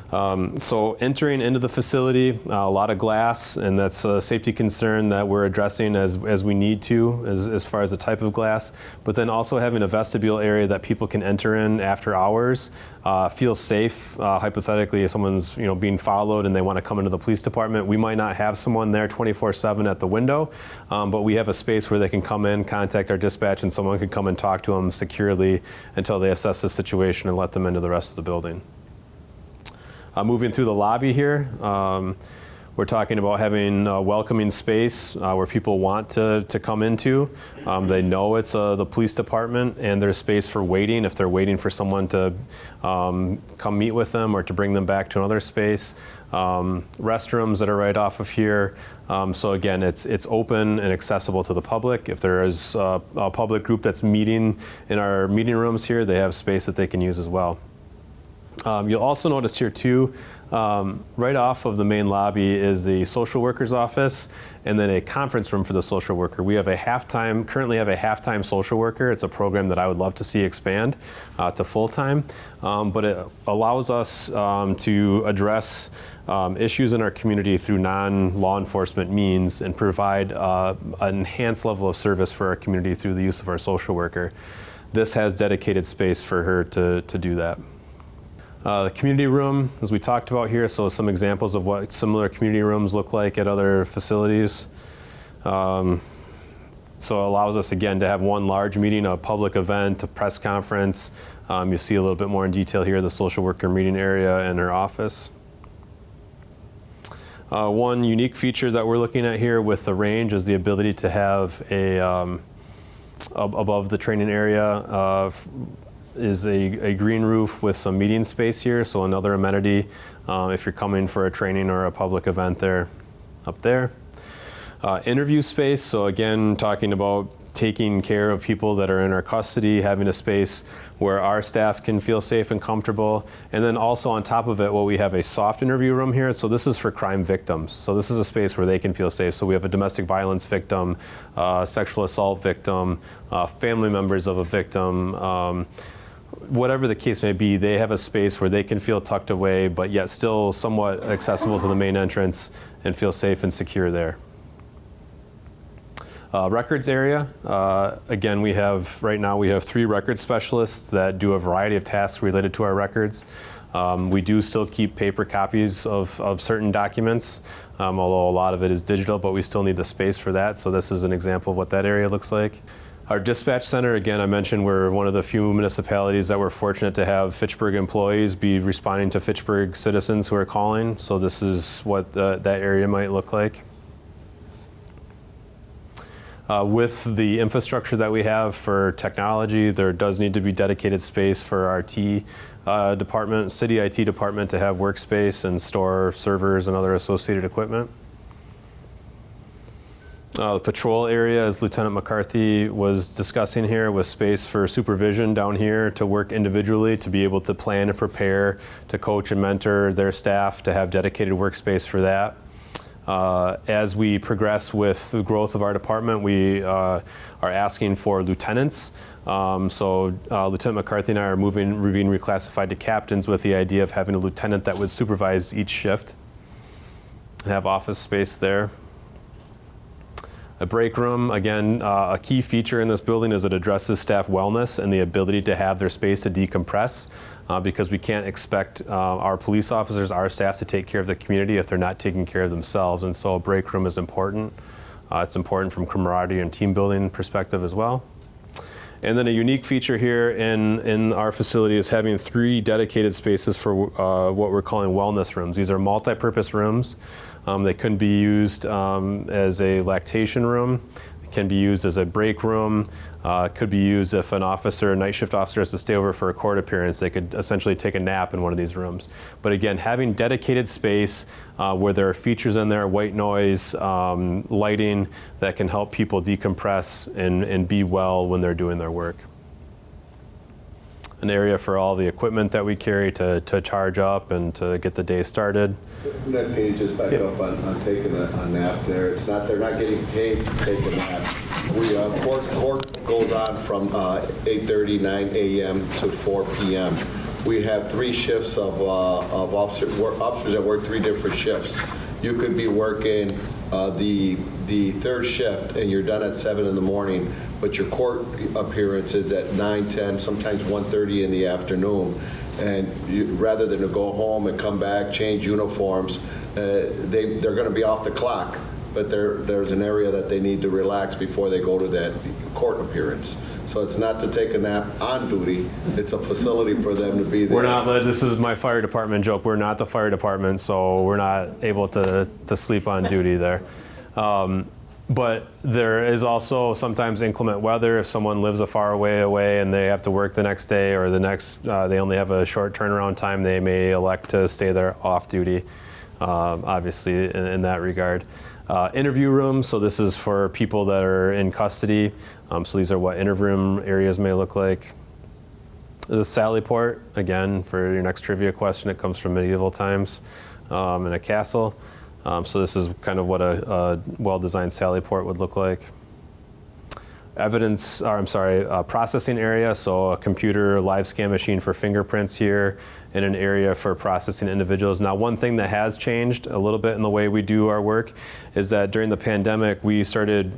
So entering into the facility, a lot of glass, and that's a safety concern that we're addressing as we need to, as far as the type of glass. But then also having a vestibule area that people can enter in after hours, feel safe. Hypothetically, if someone's being followed and they want to come into the police department, we might not have someone there 24/7 at the window, but we have a space where they can come in, contact our dispatch, and someone can come and talk to them securely until they assess the situation and let them into the rest of the building. Moving through the lobby here, we're talking about having a welcoming space where people want to come into. They know it's the police department, and there's space for waiting if they're waiting for someone to come meet with them or to bring them back to another space. Restrooms that are right off of here. So again, it's open and accessible to the public. If there is a public group that's meeting in our meeting rooms here, they have space that they can use as well. You'll also notice here too, right off of the main lobby is the social worker's office and then a conference room for the social worker. We have currently have a half-time social worker. It's a program that I would love to see expand to full-time, but it allows us to address issues in our community through non-law enforcement means and provide an enhanced level of service for our community through the use of our social worker. This has dedicated space for her to do that. The community room, as we talked about here, so some examples of what similar community rooms look like at other facilities. So it allows us, again, to have one large meeting, a public event, a press conference. You see a little bit more in detail here, the social worker meeting area and her office. One unique feature that we're looking at here with the range is the ability to have above the training area is a green roof with some meeting space here, so another amenity if you're coming for a training or a public event there, up there. Interview space, so again, talking about taking care of people that are in our custody, having a space where our staff can feel safe and comfortable. And then also on top of it, we have a soft interview room here. So this is for crime victims. So this is a space where they can feel safe. So we have a domestic violence victim, sexual assault victim, family members of a victim, whatever the case may be, they have a space where they can feel tucked away, but yet still somewhat accessible to the main entrance and feel safe and secure there. Records area, again, right now we have 3 records specialists that do a variety of tasks related to our records. We do still keep paper copies of certain documents, although a lot of it is digital, but we still need the space for that. So this is an example of what that area looks like. Our dispatch center, again, I mentioned we're one of the few municipalities that we're fortunate to have Fitchburg employees be responding to Fitchburg citizens who are calling. So this is what that area might look like. With the infrastructure that we have for technology, there does need to be dedicated space for our IT department, city IT department, to have workspace and store servers and other associated equipment. The patrol area, as Lieutenant McCarthy was discussing here, with space for supervision down here to work individually, to be able to plan and prepare, to coach and mentor their staff, to have dedicated workspace for that. As we progress with the growth of our department, we are asking for lieutenants. Lieutenant McCarthy and I are being reclassified to captains with the idea of having a lieutenant that would supervise each shift. have office space there. A break room, again, a key feature in this building is it addresses staff wellness and the ability to have their space to decompress because we can't expect our police officers, our staff to take care of the community if they're not taking care of themselves. And so a break room is important. It's important from camaraderie and team building perspective as well. And then a unique feature here in our facility is having 3 dedicated spaces for what we're calling wellness rooms. These are multi-purpose rooms. They can be used as a lactation room. It can be used as a break room. Could be used if an officer, a night shift officer, has to stay over for a court appearance. They could essentially take a nap in one of these rooms. But again, having dedicated space where there are features in there, white noise, lighting that can help people decompress and be well when they're doing their work. An area for all the equipment that we carry to charge up and to get the day started. That page is back up on taking a nap there. It's not, they're not getting paid to take a nap. We, court goes on from 8:30, 9 a.m. to 4 p.m. We have 3 shifts of officers that work 3 different shifts. You could be working the 3rd shift and you're done at 7 in the morning, but your court appearance is at 9, 10, sometimes 1:30 in the afternoon. And rather than to go home and come back, change uniforms, they're going to be off the clock, but there's an area that they need to relax before they go to that court appearance. So it's not to take a nap on duty, it's a facility for them to be there. We're not, this is my fire department joke, we're not the fire department, so we're not able to sleep on duty there. But there is also sometimes inclement weather. If someone lives a far away and they have to work the next day or the next, they only have a short turnaround time, they may elect to stay there off duty, obviously in that regard. Interview rooms, so this is for people that are in custody. So these are what interview room areas may look like. The Sally Port, again, for your next trivia question, it comes from medieval times in a castle. So this is kind of what a well-designed Sally Port would look like. Processing area, so a computer live scan machine for fingerprints here, and an area for processing individuals. Now, one thing that has changed a little bit in the way we do our work is that during the pandemic, we started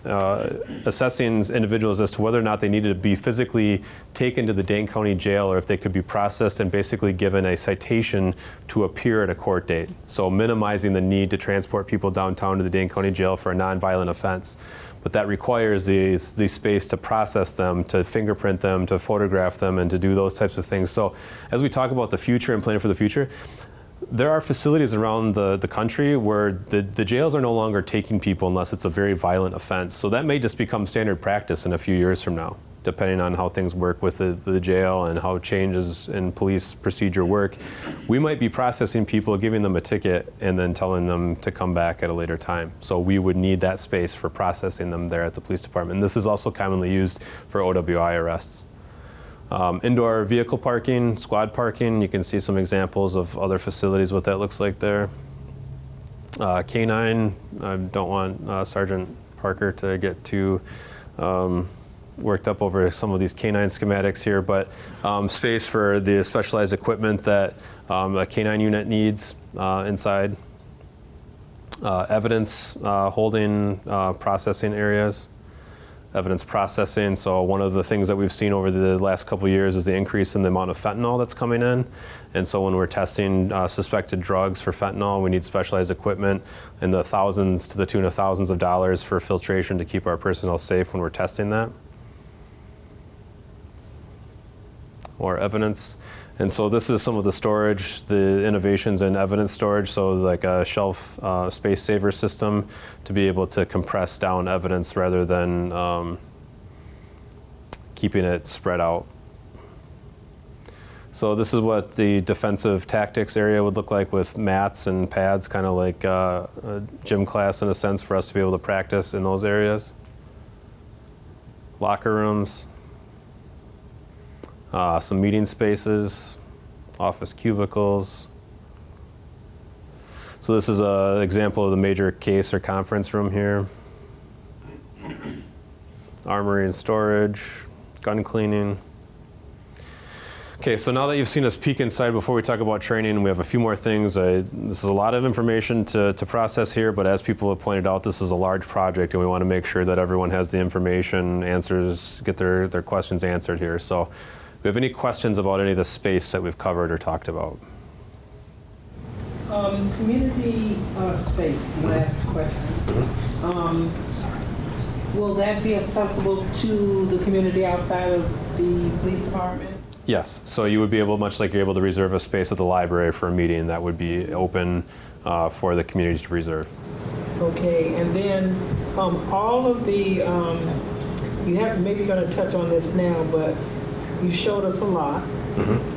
assessing individuals as to whether or not they needed to be physically taken to the Dane County Jail or if they could be processed and basically given a citation to appear at a court date. So minimizing the need to transport people downtown to the Dane County Jail for a nonviolent offense. But that requires the space to process them, to fingerprint them, to photograph them, and to do those types of things. So as we talk about the future and planning for the future, there are facilities around the country where the jails are no longer taking people unless it's a very violent offense. So that may just become standard practice in a few years from now, depending on how things work with the jail and how changes in police procedure work. We might be processing people, giving them a ticket, and then telling them to come back at a later time. So we would need that space for processing them there at the police department. And this is also commonly used for OWI arrests. Indoor vehicle parking, squad parking, you can see some examples of other facilities, what that looks like there. K-9, I don't want Sergeant Parker to get too worked up over some of these K-9 schematics here, but space for the specialized equipment that a K-9 unit needs inside. Evidence holding processing areas. Evidence processing, so one of the things that we've seen over the last couple of years is the increase in the amount of fentanyl that's coming in. And so when we're testing suspected drugs for fentanyl, we need specialized equipment in the thousands to the tune of thousands of dollars for filtration to keep our personnel safe when we're testing that. Or evidence. And so this is some of the storage, the innovations in evidence storage, so like a shelf space saver system to be able to compress down evidence rather than keeping it spread out. So this is what the defensive tactics area would look like with mats and pads, kind of like a gym class in a sense for us to be able to practice in those areas. Locker rooms. Some meeting spaces, office cubicles. So this is an example of the major case or conference room here. Armory and storage, gun cleaning. Okay, so now that you've seen us peek inside, before we talk about training, we have a few more things. This is a lot of information to process here, but as people have pointed out, this is a large project, and we want to make sure that everyone has the information, answers, get their questions answered here. So, do you have any questions about any of the space that we've covered or talked about? Community space, last question. Will that be accessible to the community outside of the police department? Yes, so you would be able, much like you're able to reserve a space at the library for a meeting, that would be open for the community to reserve. Okay, and then all of the, you have, maybe going to touch on this now, but you showed us a lot.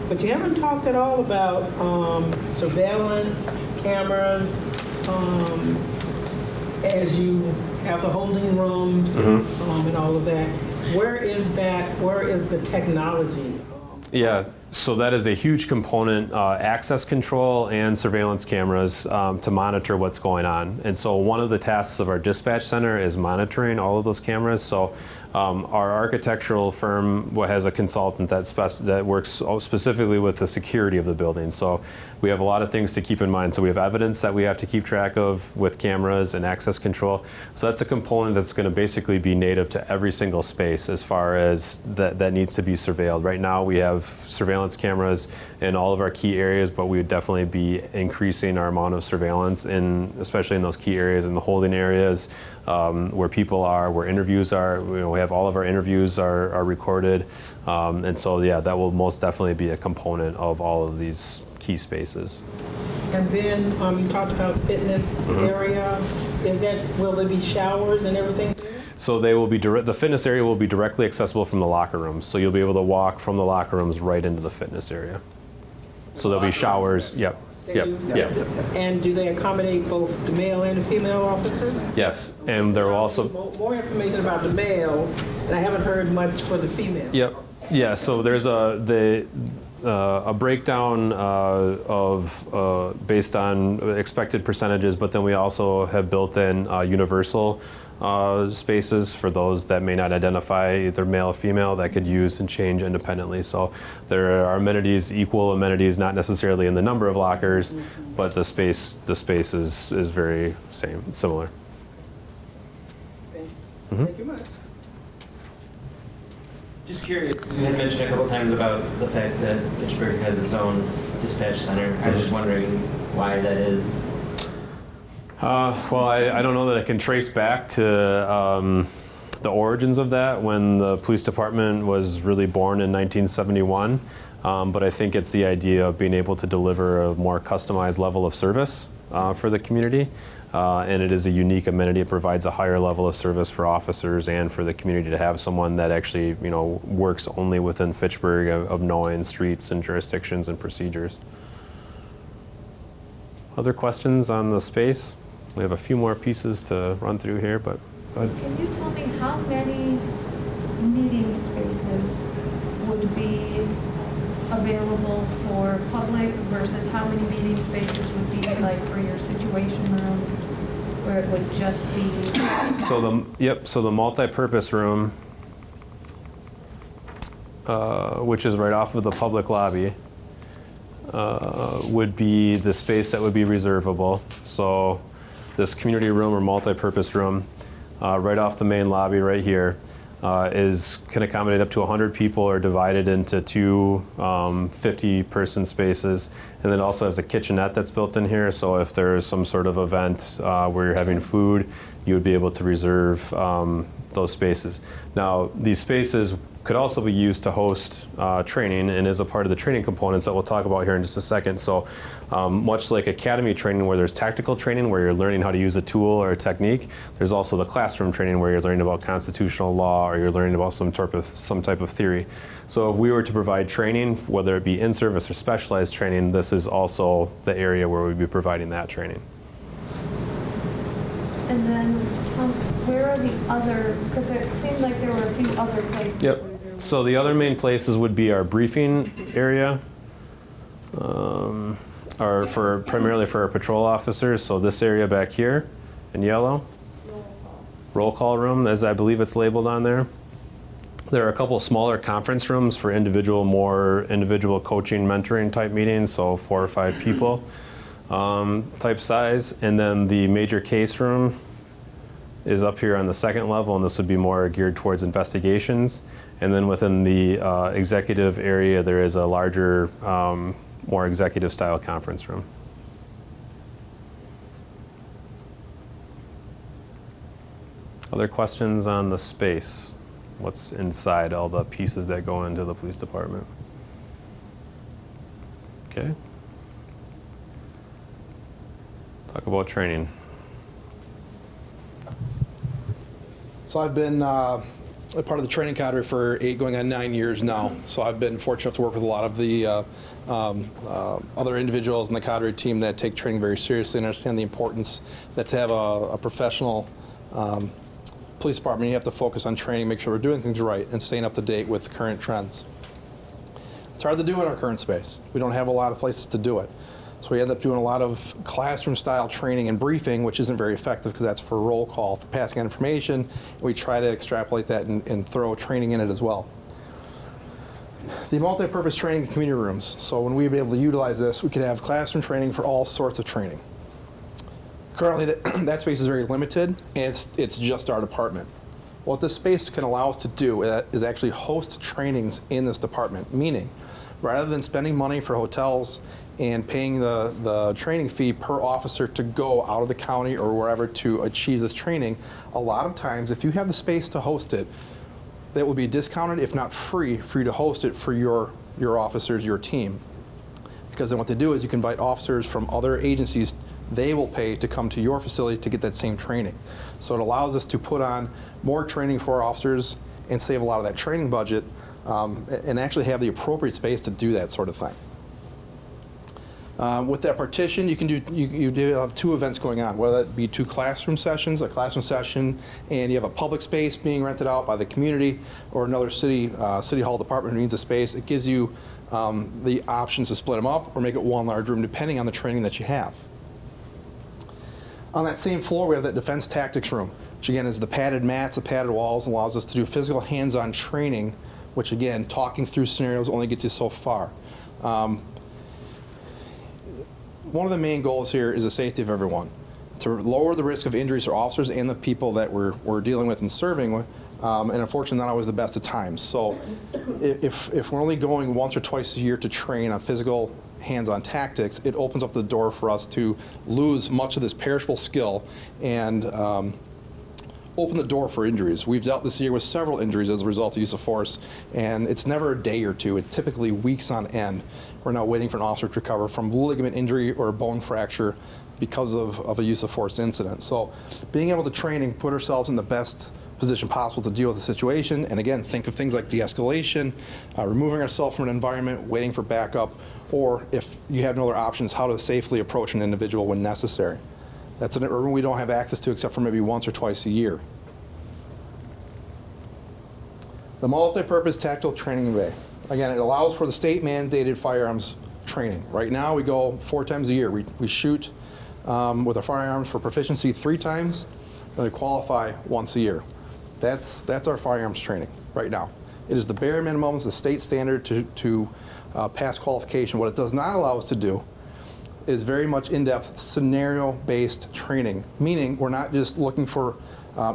But you haven't talked at all about surveillance, cameras, as you have the holding rooms and all of that. Where is that? Where is the technology? Yeah, so that is a huge component, access control and surveillance cameras to monitor what's going on. And so one of the tasks of our dispatch center is monitoring all of those cameras. So our architectural firm has a consultant that works specifically with the security of the building. So we have a lot of things to keep in mind. So we have evidence that we have to keep track of with cameras and access control. So that's a component that's going to basically be native to every single space as far as that needs to be surveilled. Right now we have surveillance cameras in all of our key areas, but we would definitely be increasing our amount of surveillance, especially in those key areas, in the holding areas, where people are, where interviews are. We have all of our interviews are recorded, and so yeah, that will most definitely be a component of all of these key spaces. And then you talked about fitness area. Will there be showers and everything there? So they will be the fitness area will be directly accessible from the locker rooms. So you'll be able to walk from the locker rooms right into the fitness area. So there'll be showers. Yep. And do they accommodate both the male and the female officers? Yes, and there will also more information about the males, and I haven't heard much for the females. Yep. Yeah. So there's a breakdown of based on expected percentages, but then we also have built in universal spaces for those that may not identify either male or female that could use and change independently. So there are amenities, equal amenities, not necessarily in the number of lockers, but the space is very similar. Thank you much. Just curious, you had mentioned a couple times about the fact that Fitchburg has its own dispatch center. I was just wondering why that is. Well, I don't know that I can trace back to the origins of that when the police department was really born in 1971, but I think it's the idea of being able to deliver a more customized level of service for the community. And it is a unique amenity. It provides a higher level of service for officers and for the community to have someone that actually, works only within Fitchburg of knowing streets and jurisdictions and procedures. Other questions on the space? We have a few more pieces to run through here, but go ahead. Can you tell me how many meeting spaces would be available for public versus how many meeting spaces would be like for your situation room, where it would just be? So the multi-purpose room, which is right off of the public lobby, would be the space that would be reservable. So this community room or multi-purpose room, right off the main lobby right here, can accommodate up to 100 people, or divided into two 50-person spaces. And then also has a kitchenette that's built in here, so if there's some sort of event where you're having food, you would be able to reserve those spaces. Now, these spaces could also be used to host training, and is a part of the training components that we'll talk about here in just a second. So much like academy training, where there's tactical training where you're learning how to use a tool or a technique, there's also the classroom training where you're learning about constitutional law, or you're learning about some type of theory. So if we were to provide training, whether it be in-service or specialized training, this is also the area where we'd be providing that training. And then where are the other, because it seemed like there were a few other places. Yep. So the other main places would be our briefing area, primarily for our patrol officers. So this area back here in yellow, roll call room, as I believe it's labeled on there. There are a couple smaller conference rooms for more individual coaching, mentoring type meetings, so 4 or 5 people type size. And then the major case room is up here on the second level, and this would be more geared towards investigations. And then within the executive area, there is a larger, more executive style conference room. Other questions on the space? What's inside all the pieces that go into the police department? Okay. Talk about training. So I've been a part of the training cadre for 8 going on 9 years now. So I've been fortunate enough to work with a lot of the other individuals in the cadre team that take training very seriously and understand the importance that to have a professional police department, you have to focus on training, make sure we're doing things right, and staying up to date with current trends. It's hard to do in our current space. We don't have a lot of places to do it. So we end up doing a lot of classroom-style training and briefing, which isn't very effective because that's for roll call, for passing on information. We try to extrapolate that and throw training in it as well. The multi-purpose training in community rooms. So when we'd be able to utilize this, we could have classroom training for all sorts of training. Currently, that space is very limited, and it's just our department. What this space can allow us to do is actually host trainings in this department, meaning rather than spending money for hotels and paying the training fee per officer to go out of the county or wherever to achieve this training, a lot of times, if you have the space to host it, that will be discounted, if not free, for you to host it for your officers, your team. Because then what they do is you can invite officers from other agencies. They will pay to come to your facility to get that same training. So it allows us to put on more training for our officers and save a lot of that training budget and actually have the appropriate space to do that sort of thing. With that partition, you do have 2 events going on, whether that be 2 classroom sessions, a classroom session, and you have a public space being rented out by the community, or another city hall department who needs a space. It gives you the options to split them up or make it one large room depending on the training that you have. On that same floor, we have that defense tactics room, which again is the padded mats, the padded walls, allows us to do physical hands-on training, which again, talking through scenarios only gets you so far. One of the main goals here is the safety of everyone, to lower the risk of injuries for officers and the people that we're dealing with and serving with, and unfortunately not always the best of times. So if we're only going once or twice a year to train on physical hands-on tactics, it opens up the door for us to lose much of this perishable skill and open the door for injuries. We've dealt this year with several injuries as a result of use of force, and it's never a day or 2. It's typically weeks on end. We're now waiting for an officer to recover from ligament injury or a bone fracture because of a use of force incident. So being able to train and put ourselves in the best position possible to deal with the situation, and again, think of things like de-escalation, removing ourselves from an environment, waiting for backup, or if you have no other options, how to safely approach an individual when necessary. That's a room we don't have access to except for maybe once or twice a year. The multi-purpose tactical training bay. Again, it allows for the state-mandated firearms training. Right now, we go 4 times a year. We shoot with our firearms for proficiency 3 times, and we qualify once a year. That's our firearms training right now. It is the bare minimum, it's the state standard to pass qualification. What it does not allow us to do is very much in-depth scenario-based training, meaning we're not just looking for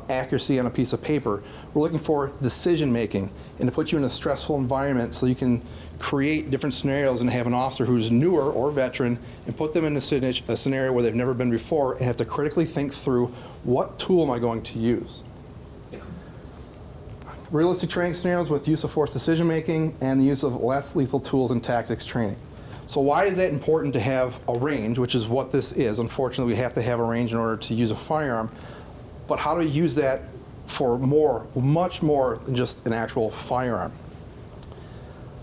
accuracy on a piece of paper. We're looking for decision-making and to put you in a stressful environment so you can create different scenarios and have an officer who's newer or veteran and put them in a scenario where they've never been before and have to critically think through, what tool am I going to use? Realistic training scenarios with use of force decision-making and the use of less lethal tools and tactics training. So why is that important to have a range, which is what this is? Unfortunately, we have to have a range in order to use a firearm. But how do we use that for much more than just an actual firearm?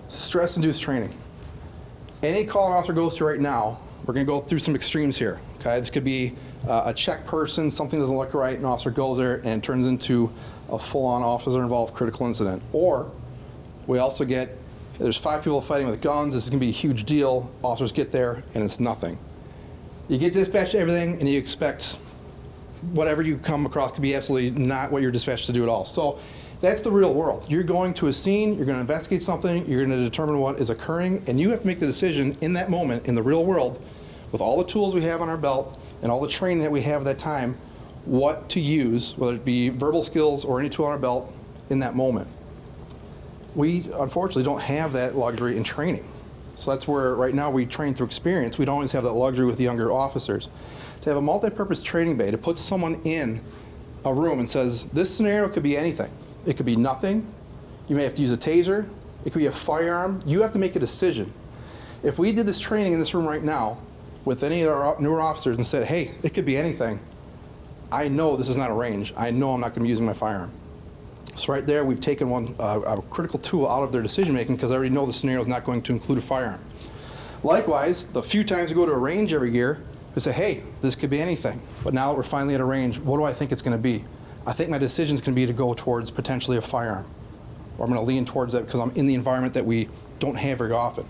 Stress-induced training. Any call an officer goes to right now, we're going to go through some extremes here. Okay, this could be a check person, something doesn't look right, an officer goes there and it turns into a full-on officer-involved critical incident. Or we also get, there's 5 people fighting with guns, this is going to be a huge deal, officers get there and it's nothing. You get dispatched to everything and you expect whatever you come across could be absolutely not what you're dispatched to do at all. So That's the real world. You're going to a scene, you're going to investigate something, you're going to determine what is occurring, and you have to make the decision in that moment, in the real world, with all the tools we have on our belt and all the training that we have at that time, what to use, whether it be verbal skills or any tool on our belt in that moment. We, unfortunately, don't have that luxury in training. So that's where, right now, we train through experience. We don't always have that luxury with the younger officers. To have a multi-purpose training bay, to put someone in a room and says, this scenario could be anything. It could be nothing. You may have to use a taser. It could be a firearm. You have to make a decision. If we did this training in this room right now with any of our newer officers and said, hey, it could be anything, I know this is not a range. I know I'm not going to be using my firearm. So right there, we've taken a critical tool out of their decision-making because I already know the scenario is not going to include a firearm. Likewise, the few times we go to a range every year, we say, hey, this could be anything. But now that we're finally at a range, what do I think it's going to be? I think my decision is going to be to go towards potentially a firearm. Or I'm going to lean towards that because I'm in the environment that we don't have very often.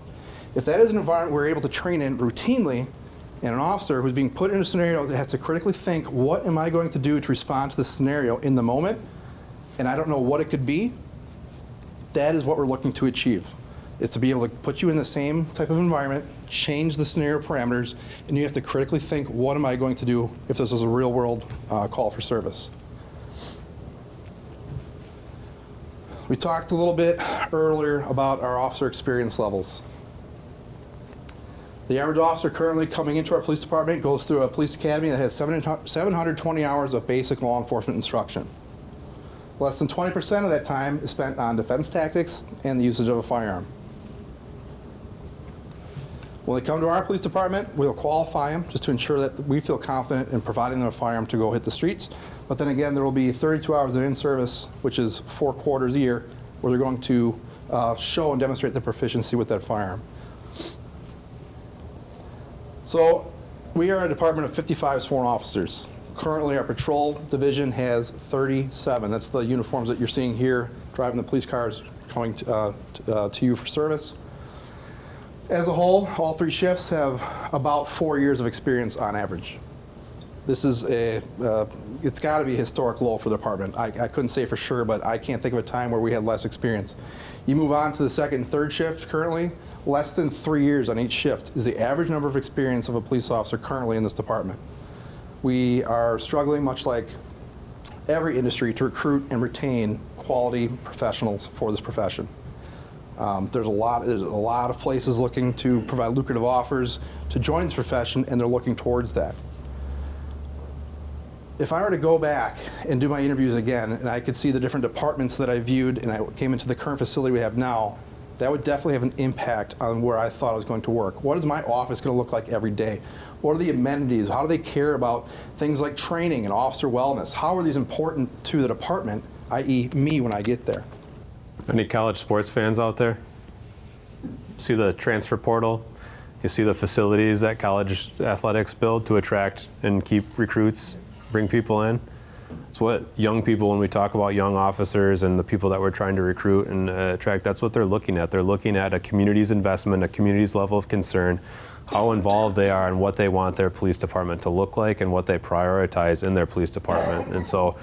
If that is an environment we're able to train in routinely, and an officer who's being put in a scenario that has to critically think, what am I going to do to respond to this scenario in the moment, and I don't know what it could be, that is what we're looking to achieve. It's to be able to put you in the same type of environment, change the scenario parameters, and you have to critically think, what am I going to do if this is a real world call for service? We talked a little bit earlier about our officer experience levels. The average officer currently coming into our police department goes through a police academy that has 720 hours of basic law enforcement instruction. Less than 20% of that time is spent on defense tactics and the usage of a firearm. When they come to our police department, we'll qualify them just to ensure that we feel confident in providing them a firearm to go hit the streets. But then again, there will be 32 hours of in-service, which is 4 quarters a year, where they're going to show and demonstrate their proficiency with that firearm. So we are a department of 55 sworn officers. Currently, our patrol division has 37. That's the uniforms that you're seeing here, driving the police cars coming to you for service. As a whole, all 3 shifts have about 4 years of experience on average. This is it's got to be a historic low for the department. I couldn't say for sure, but I can't think of a time where we had less experience. You move on to the 2nd and 3rd shift currently, less than 3 years on each shift is the average number of experience of a police officer currently in this department. We are struggling, much like every industry, to recruit and retain quality professionals for this profession. There's a lot of places looking to provide lucrative offers to join this profession, and they're looking towards that. If I were to go back and do my interviews again, and I could see the different departments that I viewed, and I came into the current facility we have now, that would definitely have an impact on where I thought I was going to work. What is my office going to look like every day? What are the amenities? How do they care about things like training and officer wellness? How are these important to the department, i.e. me, when I get there? Any college sports fans out there? See the transfer portal? You see the facilities that college athletics build to attract and keep recruits, bring people in? It's what young people, when we talk about young officers and the people that we're trying to recruit and attract, that's what they're looking at. They're looking at a community's investment, a community's level of concern, how involved they are and what they want their police department to look like and what they prioritize in their police department. And so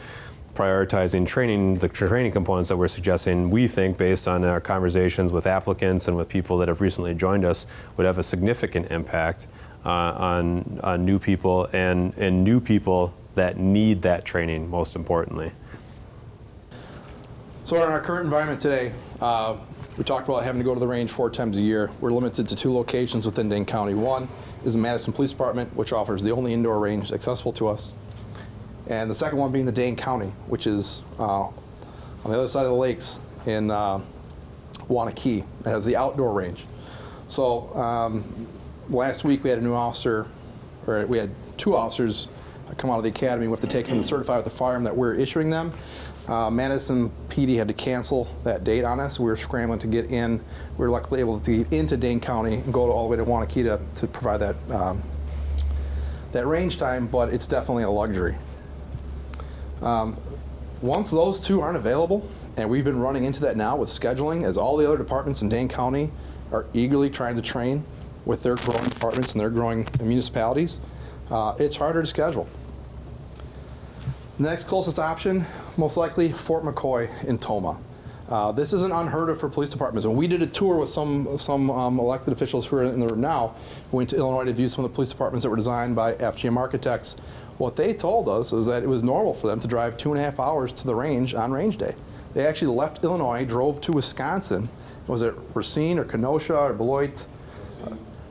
prioritizing training, the training components that we're suggesting, we think, based on our conversations with applicants and with people that have recently joined us, would have a significant impact on new people and new people that need that training, most importantly. So in our current environment today, we talked about having to go to the range 4 times a year. We're limited to 2 locations within Dane County. One is the Madison Police Department, which offers the only indoor range accessible to us. And the second one being the Dane County, which is on the other side of the lakes in Wanakee. It has the outdoor range. So last week we had a new officer, or we had 2 officers come out of the academy. We have to take them to certify with the firearm that we're issuing them. Madison PD had to cancel that date on us. We were scrambling to get in. We were luckily able to get into Dane County and go all the way to Wanakee to provide that range time, but it's definitely a luxury. Once those 2 aren't available, and we've been running into that now with scheduling, as all the other departments in Dane County are eagerly trying to train with their growing departments and their growing municipalities, it's harder to schedule. The next closest option most likely Fort McCoy in Toma. This isn't unheard of for police departments. When we did a tour with some elected officials who are in the room now, we went to Illinois to view some of the police departments that were designed by FGM architects. What they told us is that it was normal for them to drive 2.5 hours to the range on range day. They actually left Illinois, drove to Wisconsin. Was it Racine or Kenosha or Beloit?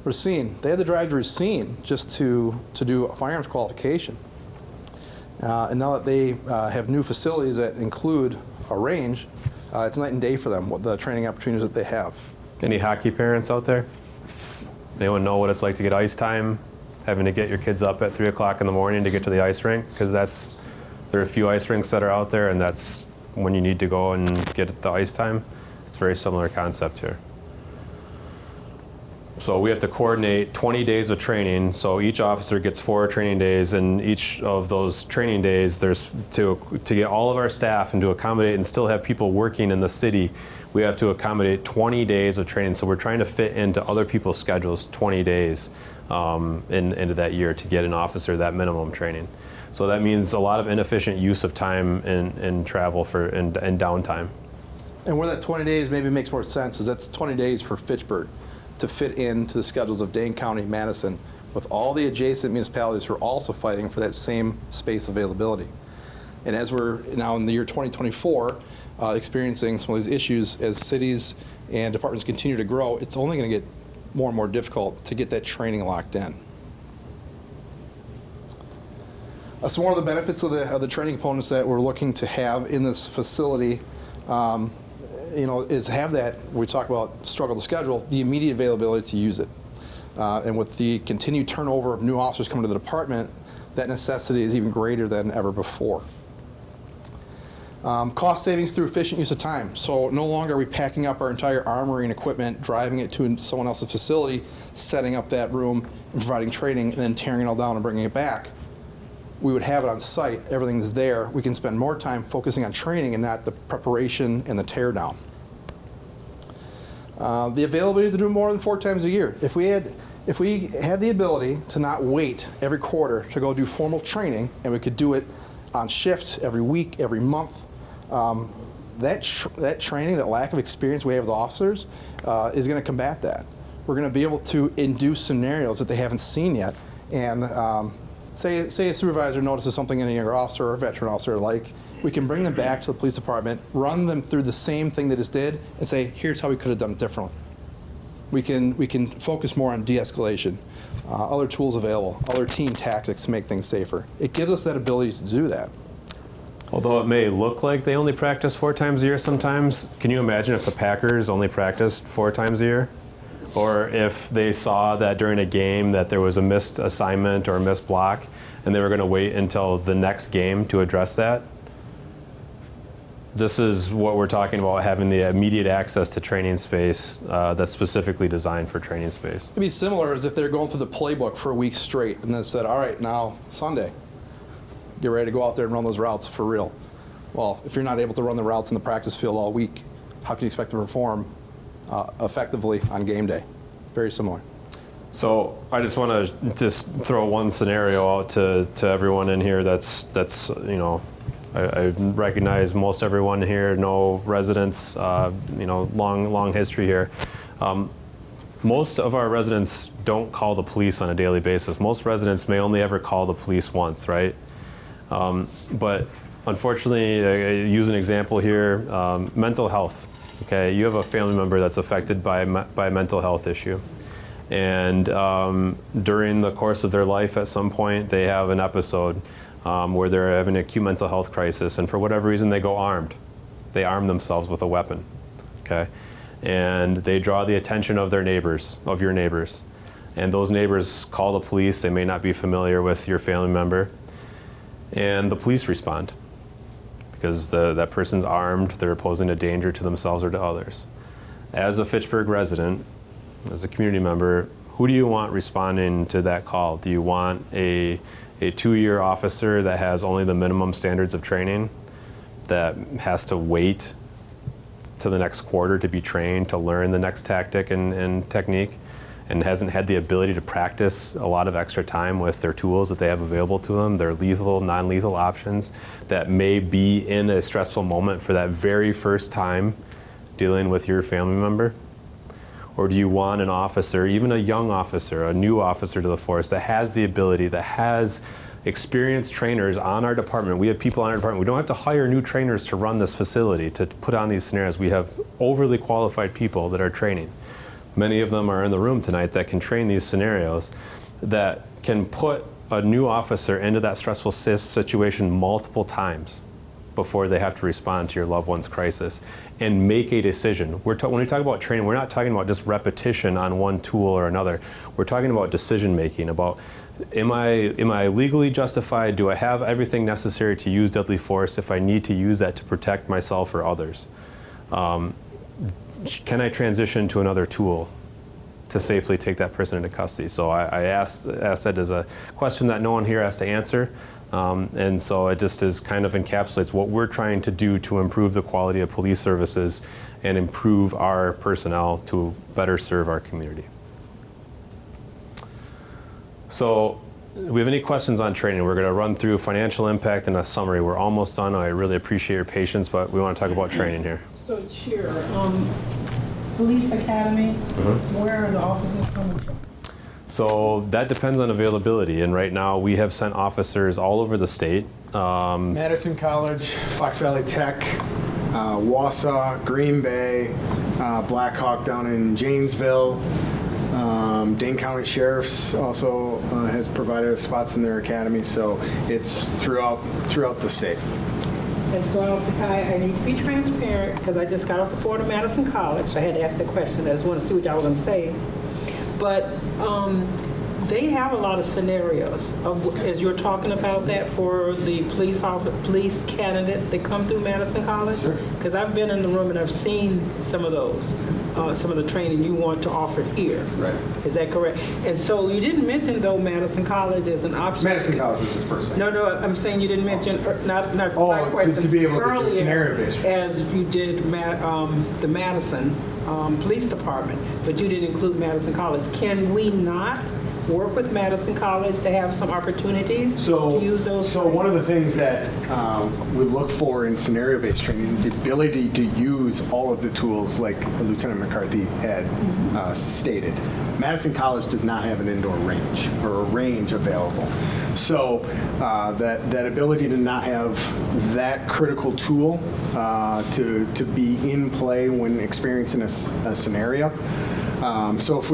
Racine. They had to drive to Racine just to do a firearms qualification. And now that they have new facilities that include a range, it's night and day for them, what the training opportunities that they have. Any hockey parents out there? Anyone know what it's like to get ice time, having to get your kids up at 3 o'clock in the morning to get to the ice rink? Because there are a few ice rinks that are out there, and that's when you need to go and get the ice time. It's a very similar concept here. So we have to coordinate 20 days of training. So each officer gets 4 training days, and each of those training days, there's to get all of our staff and to accommodate and still have people working in the city, we have to accommodate 20 days of training. So we're trying to fit into other people's schedules 20 days into that year to get an officer that minimum training. So that means a lot of inefficient use of time and travel and downtime. And where that 20 days maybe makes more sense is that's 20 days for Fitchburg to fit into the schedules of Dane County, Madison, with all the adjacent municipalities who are also fighting for that same space availability. And as we're now in the year 2024, experiencing some of these issues as cities and departments continue to grow, it's only going to get more and more difficult to get that training locked in. Some more of the benefits of the training components that we're looking to have in this facility is have that, we talk about struggle to schedule, the immediate availability to use it. And with the continued turnover of new officers coming to the department, that necessity is even greater than ever before. Cost savings through efficient use of time. So no longer are we packing up our entire armory and equipment, driving it to someone else's facility, setting up that room, and providing training, and then tearing it all down and bringing it back. We would have it on site, everything's there. We can spend more time focusing on training and not the preparation and the tear down. The availability to do more than 4 times a year. If we had the ability to not wait every quarter to go do formal training, and we could do it on shift every week, every month, that training, that lack of experience we have with officers is going to combat that. We're going to be able to induce scenarios that they haven't seen yet, and say a supervisor notices something in a younger officer or a veteran officer alike, we can bring them back to the police department, run them through the same thing they just did, and say, here's how we could have done it differently. We can focus more on de-escalation, other tools available, other team tactics to make things safer. It gives us that ability to do that. Although it may look like they only practice 4 times a year sometimes, can you imagine if the Packers only practiced 4 times a year? Or if they saw that during a game that there was a missed assignment or a missed block, and they were going to wait until the next game to address that? This is what we're talking about, having the immediate access to training space that's specifically designed for training space. It'd be similar as if they're going through the playbook for a week straight and then said, all right, now Sunday, get ready to go out there and run those routes for real. Well, if you're not able to run the routes in the practice field all week, how can you expect to perform effectively on game day? Very similar. So I just want to just throw one scenario out to everyone in here that's I recognize most everyone here, no residents, long history here. Most of our residents don't call the police on a daily basis. Most residents may only ever call the police once, right? But unfortunately, I use an example here, mental health. Okay, you have a family member that's affected by a mental health issue. And during the course of their life, at some point, they have an episode where they're having an acute mental health crisis, and for whatever reason, they go armed. They arm themselves with a weapon, okay? And they draw the attention of their neighbors, of your neighbors. And those neighbors call the police. They may not be familiar with your family member. And the police respond because that person's armed. They're posing a danger to themselves or to others. As a Fitchburg resident, as a community member, who do you want responding to that call? Do you want a 2-year officer that has only the minimum standards of training, that has to wait to the next quarter to be trained, to learn the next tactic and technique? and hasn't had the ability to practice a lot of extra time with their tools that they have available to them, their lethal, non-lethal options that may be in a stressful moment for that very first time dealing with your family member? Or do you want an officer, even a young officer, a new officer to the force that has the ability, that has experienced trainers on our department? We have people on our department. We don't have to hire new trainers to run this facility, to put on these scenarios. We have overly qualified people that are training. Many of them are in the room tonight that can train these scenarios, that can put a new officer into that stressful situation multiple times before they have to respond to your loved one's crisis and make a decision. When we talk about training, we're not talking about just repetition on one tool or another. We're talking about decision making, about am I legally justified? Do I have everything necessary to use deadly force if I need to use that to protect myself or others? Can I transition to another tool to safely take that person into custody? So I asked that as a question that no one here has to answer. And so it just kind of encapsulates what we're trying to do to improve the quality of police services and improve our personnel to better serve our community. So do we have any questions on training? We're going to run through financial impact and a summary. We're almost done. I really appreciate your patience, but we want to talk about training here. So, Chair, Police Academy, where are the officers coming from? So that depends on availability, and right now we have sent officers all over the state. Madison College, Fox Valley Tech, Wausau, Green Bay, Black Hawk down in Janesville. Dane County Sheriff's also has provided us spots in their academy, so it's throughout the state. And so I need to be transparent because I just got off the board of Madison College. I had to ask that question. I just want to see what y'all were going to say. But they have a lot of scenarios, as you're talking about that, for the police candidates that come through Madison College. Because I've been in the room and I've seen some of those, some of the training you want to offer here. Right. Is that correct? And so you didn't mention, though, Madison College as an option. Madison College was the first thing. No, I'm saying you didn't mention, not my Oh, question. to be able to do Earlier, scenario-based. as you did the Madison Police Department, but you didn't include Madison College. Can we not work with Madison College to have some opportunities to use those? So one of the things that we look for in scenario-based training is the ability to use all of the tools like Lieutenant McCarthy had stated. Madison College does not have an indoor range or a range available. So that ability to not have that critical tool to be in play when experiencing a scenario. So if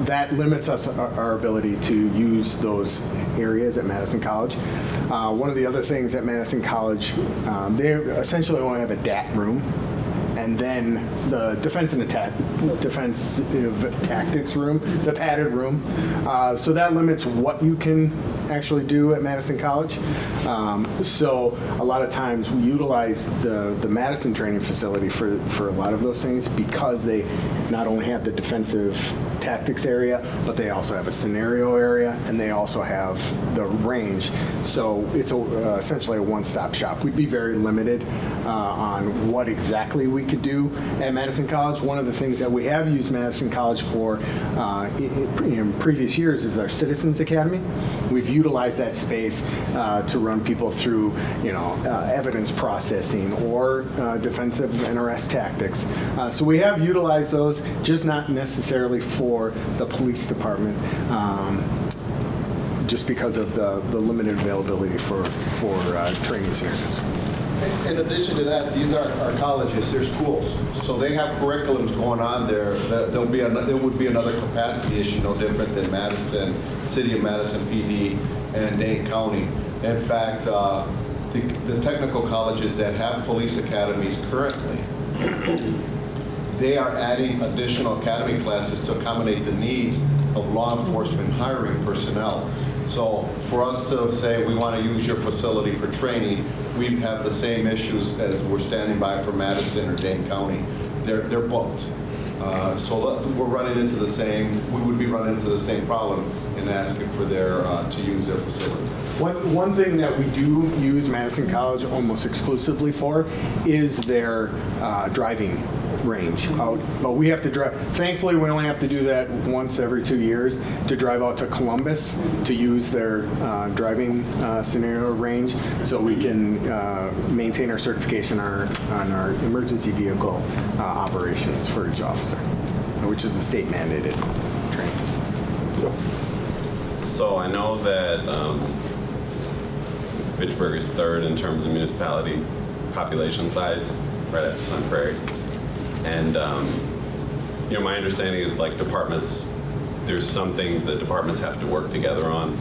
that limits us our ability to use those areas at Madison College. One of the other things at Madison College, they essentially only have a DAT room, and then the defensive tactics room, the padded room. So that limits what you can actually do at Madison College. So a lot of times we utilize the Madison training facility for a lot of those things because they not only have the defensive tactics area, but they also have a scenario area, and they also have the range. So it's essentially a one-stop shop. We'd be very limited on what exactly we could do at Madison College. One of the things that we have used Madison College for in previous years is our Citizens Academy. We've utilized that space to run people through, evidence processing or defensive and arrest tactics. So we have utilized those, just not necessarily for the police department, just because of the limited availability for training scenarios. In addition to that, these are our colleges, they're schools. So they have curriculums going on there. There would be another capacity issue, no different than Madison, City of Madison PD, and Dane County. In fact, the technical colleges that have police academies currently, they are adding additional academy classes to accommodate the needs of law enforcement hiring personnel. So for us to say we want to use your facility for training, we have the same issues as we're standing by for Madison or Dane County. They're booked. So we're running into the same, we would be running into the same problem in asking for to use their facilities. One thing that we do use Madison College almost exclusively for is their driving range out, but we have to drive, thankfully, we only have to do that once every 2 years to drive out to Columbus to use their driving scenario range so we can maintain our certification on our emergency vehicle operations for each officer, which is a state mandated training. So I know that Fitchburg is third in terms of municipality population size, right after Sun Prairie. And, you know, my understanding is like departments, there's some things that departments have to work together on.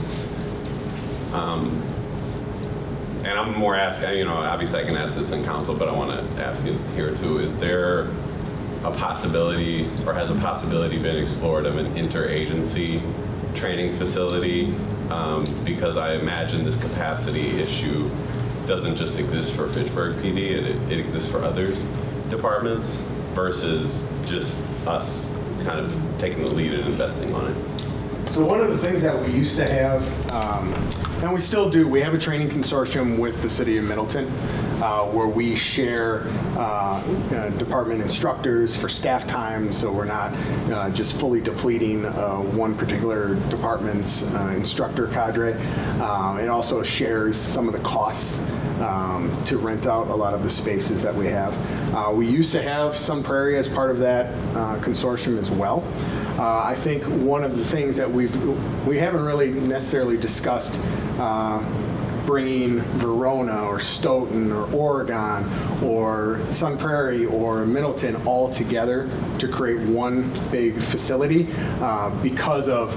And I'm more asking, you know, obviously I can ask this in council, but I want to ask it here too. Is there a possibility, or has a possibility been explored of an interagency training facility? Because I imagine this capacity issue doesn't just exist for Fitchburg PD, it exists for other departments versus just us kind of taking the lead and investing on it. So one of the things that we used to have, and we still do, we have a training consortium with the city of Middleton where we share department instructors for staff time, so we're not just fully depleting one particular department's instructor cadre. It also shares some of the costs to rent out a lot of the spaces that we have. We used to have Sun Prairie as part of that consortium as well. I think one of the things that we haven't really necessarily discussed bringing Verona or Stoughton or Oregon or Sun Prairie or Middleton all together to create one big facility because of,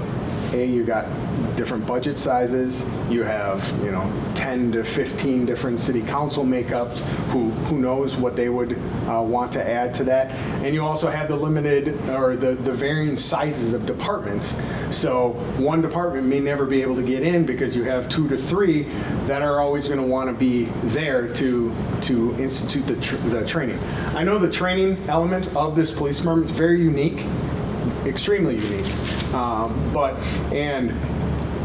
you got different budget sizes, you have 10 to 15 different city council makeups, who knows what they would want to add to that, and you also have the limited or the varying sizes of departments. So one department may never be able to get in because you have 2 to 3 that are always going to want to be there to institute the training. I know the training element of this police department is very unique, extremely unique, and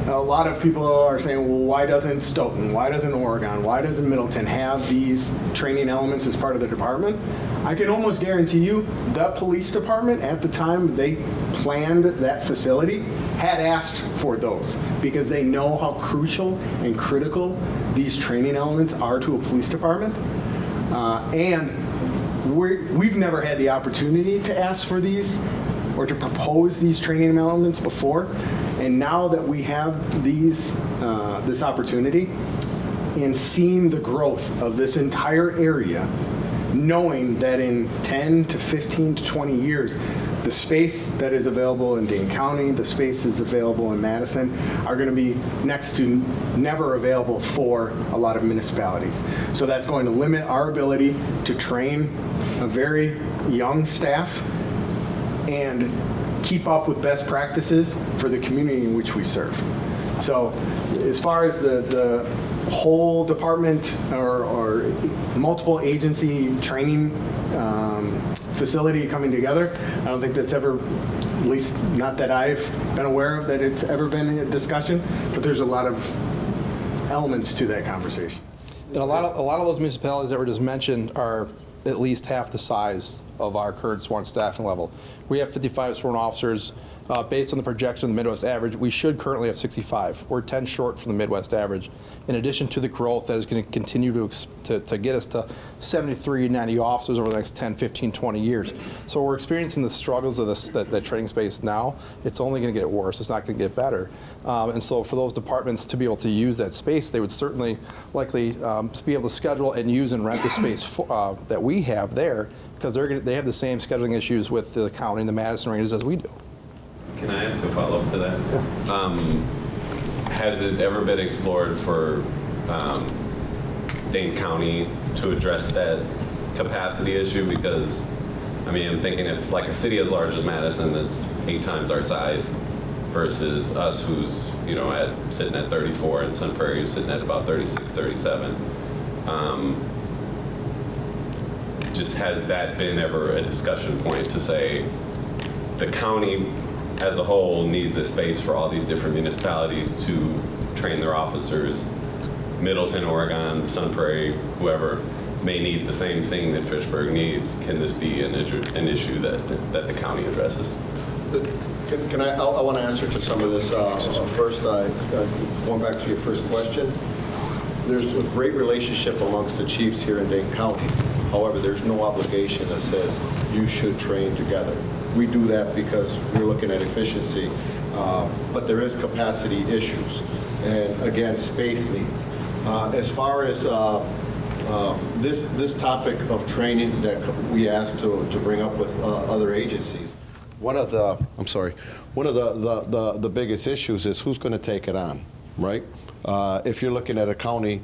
a lot of people are saying, well, why doesn't Stoughton, why doesn't Oregon, why doesn't Middleton have these training elements as part of the department? I can almost guarantee you the police department at the time they planned that facility had asked for those because they know how crucial and critical these training elements are to a police department. And we've never had the opportunity to ask for these or to propose these training elements before. And now that we have these, this opportunity and seeing the growth of this entire area, knowing that in 10 to 15 to 20 years, the space that is available in Dane County, the spaces available in Madison are going to be next to never available for a lot of municipalities. So that's going to limit our ability to train a very young staff and keep up with best practices for the community in which we serve. So as far as the whole department or multiple agency training facility coming together, I don't think that's ever, at least not that I've been aware of, that it's ever been a discussion, but there's a lot of elements to that conversation. And a lot of those municipalities that were just mentioned are at least half the size of our current sworn staffing level. We have 55 sworn officers. Based on the projection of the Midwest average, we should currently have 65. We're 10 short from the Midwest average. In addition to the growth that is going to continue to get us to 73, 90 officers over the next 10, 15, 20 years. So we're experiencing the struggles of that training space now. It's only going to get worse. It's not going to get better. And so for those departments to be able to use that space, they would certainly likely be able to schedule and use and rent the space that we have there, because they have the same scheduling issues with the county and the Madison ranges as we do. Can I ask a follow-up to that? Yeah. Has it ever been explored for Dane County to address that capacity issue? Because, I mean, I'm thinking if like a city as large as Madison that's 8 times our size versus us who's, sitting at 34 and Sun Prairie is sitting at about 36, 37. Just has that been ever a discussion point to say the county as a whole needs a space for all these different municipalities to train their officers, Middleton, Oregon, Sun Prairie, whoever, may need the same thing that Fitchburg needs, can this be an issue that the county addresses? I want to answer to some of this. First, going back to your first question, there's a great relationship amongst the chiefs here in Dane County. However, there's no obligation that says you should train together. We do that because we're looking at efficiency, but there is capacity issues, and again, space needs. As far as this topic of training that we asked to bring up with other agencies, one of the biggest issues is who's going to take it on, right? If you're looking at a county,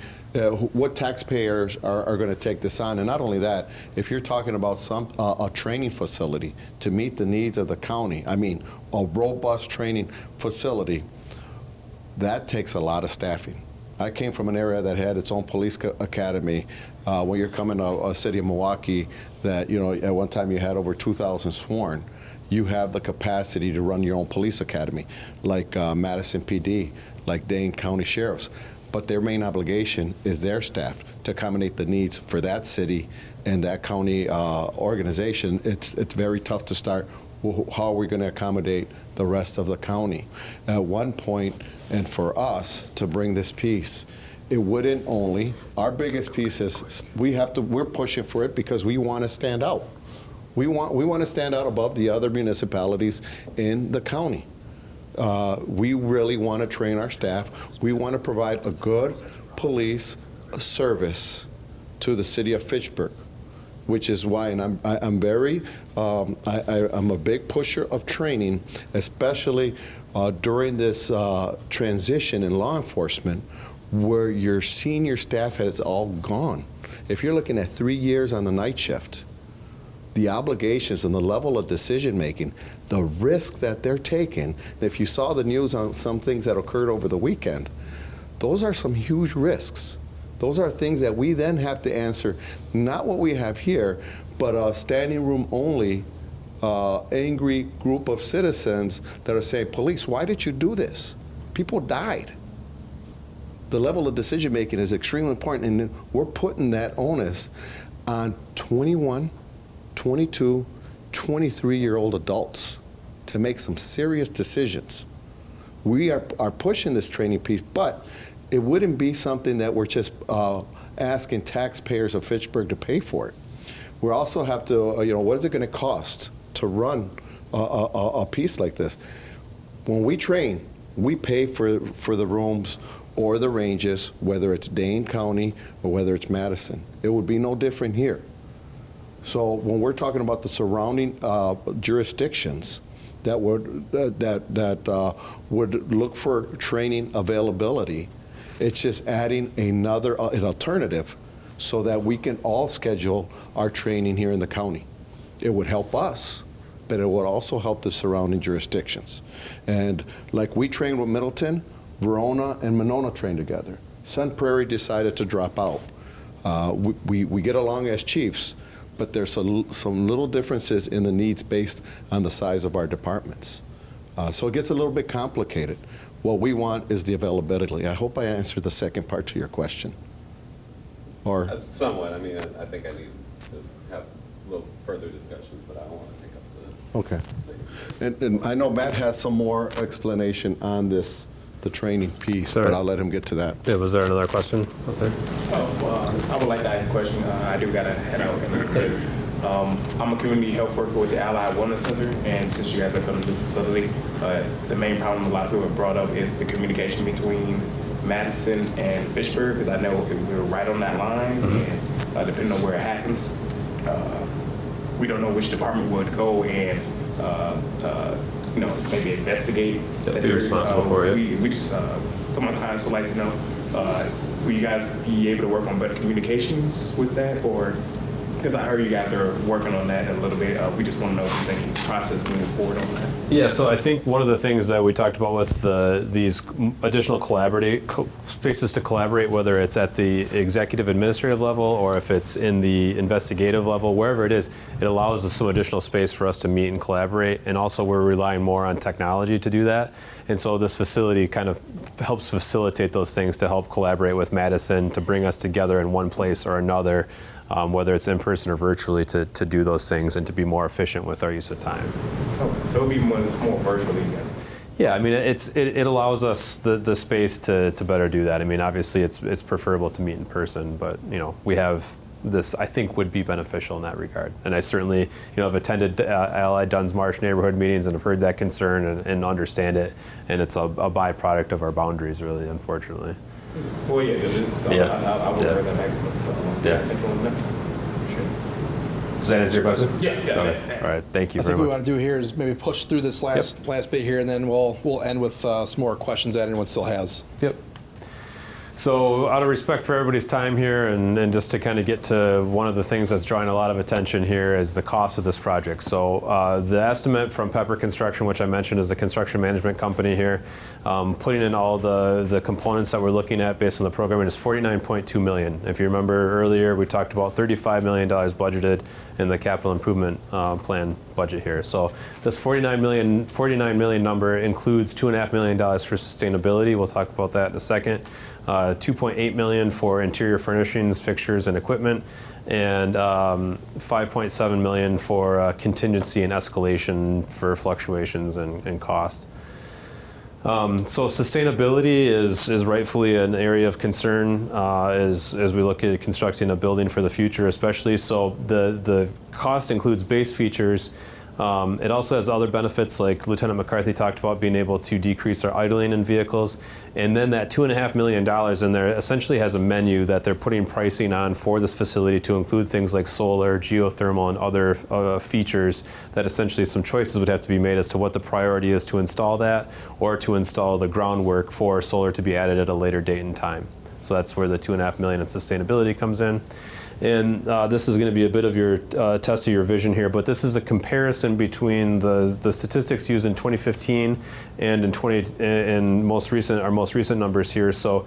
what taxpayers are going to take this on? And not only that, if you're talking about a training facility to meet the needs of the county, I mean, a robust training facility, that takes a lot of staffing. I came from an area that had its own police academy. When you're coming to a city of Milwaukee, that, you know, at one time you had over 2,000 sworn, you have the capacity to run your own police academy, like Madison PD, like Dane County Sheriffs. But their main obligation is their staff to accommodate the needs for that city and that county organization. It's very tough to start. How are we going to accommodate the rest of the county? At one point, and for us to bring this piece, it wouldn't only, our biggest piece is we're pushing for it because we want to stand out. We want to stand out above the other municipalities in the county. We really want to train our staff. We want to provide a good police service to the city of Fitchburg, which is why, and I'm a big pusher of training, especially during this transition in law enforcement, where your senior staff has all gone. If you're looking at 3 years on the night shift, the obligations and the level of decision making, the risk that they're taking. If you saw the news on some things that occurred over the weekend, those are some huge risks. Those are things that we then have to answer, not what we have here, but a standing room only angry group of citizens that are saying, police, why did you do this? People died. The level of decision making is extremely important, and we're putting that onus on 21, 22, 23-year-old adults to make some serious decisions. We are pushing this training piece, but it wouldn't be something that we're just asking taxpayers of Fitchburg to pay for it. We also have to, what is it going to cost to run a piece like this? When we train, we pay for the rooms or the ranges, whether it's Dane County or whether it's Madison. It would be no different here. So when we're talking about the surrounding jurisdictions that would look for training availability, it's just adding an alternative so that we can all schedule our training here in the county. It would help us, but it would also help the surrounding jurisdictions. And like we train with Middleton, Verona and Monona train together. Sun Prairie decided to drop out. We get along as chiefs, but there's some little differences in the needs based on the size of our departments. So it gets a little bit complicated. What we want is the availability. I hope I answered the second part to your question. Or somewhat. I mean, I think I need to have a little further discussions, but I don't want to take up the okay. space. And I know Matt has some more explanation on this, the training piece, but I'll let him get to that. Yeah, was there another question up there? I would like to ask a question. I do got to head out in a little bit. I'm a community health worker with the Allied Wellness Center, and since you guys have come to the facility, the main problem a lot of people have brought up is the communication between Madison and Fitchburg, because I know we're right on that line, and depending on where it happens, we don't know which department would go and maybe investigate. Be responsible for it. We just, some of my clients would like to know, will you guys be able to work on better communications with that, or? Because I heard you guys are working on that a little bit. We just want to know if there's any process moving forward on that. Yeah, so I think one of the things that we talked about with these additional spaces to collaborate, whether it's at the executive administrative level or if it's in the investigative level, wherever it is, it allows us some additional space for us to meet and collaborate. And also we're relying more on technology to do that. And so this facility kind of helps facilitate those things to help collaborate with Madison to bring us together in one place or another. whether it's in person or virtually, to do those things and to be more efficient with our use of time. Oh, so it'll be more virtually, I guess. Yeah, I mean, it allows us the space to better do that. I mean, obviously, it's preferable to meet in person, but, we have this, I think, would be beneficial in that regard. And I certainly, have attended Allied Dunn's Marsh neighborhood meetings and have heard that concern and understand it. And it's a byproduct of our boundaries, really, unfortunately. Well, yeah, because it's, Yeah. I will Yeah. hear that back. Yeah. Does that answer your question? Yeah. Okay. All right. Thank you I very think what we much. want to do here is maybe push through this last bit here, and then we'll end with some more questions that anyone still has. Yep. So out of respect for everybody's time here and just to kind of get to one of the things that's drawing a lot of attention here is the cost of this project. So the estimate from Pepper Construction, which I mentioned is the construction management company here, putting in all the components that we're looking at based on the program, is $49.2 million. If you remember earlier, we talked about $35 million budgeted in the capital improvement plan budget here. So this $49 million number includes $2.5 million for sustainability. We'll talk about that in a second. $2.8 million for interior furnishings, fixtures, and equipment, and $5.7 million for contingency and escalation for fluctuations in cost. So sustainability is rightfully an area of concern as we look at constructing a building for the future, especially. So the cost includes base features. It also has other benefits, like Lieutenant McCarthy talked about, being able to decrease our idling in vehicles. And then that $2.5 million in there essentially has a menu that they're putting pricing on for this facility to include things like solar, geothermal, and other features that essentially some choices would have to be made as to what the priority is to install that or to install the groundwork for solar to be added at a later date and time. So that's where the $2.5 million in sustainability comes in. And this is going to be a bit of your test of your vision here, but this is a comparison between the statistics used in 2015 and in our most recent numbers here. So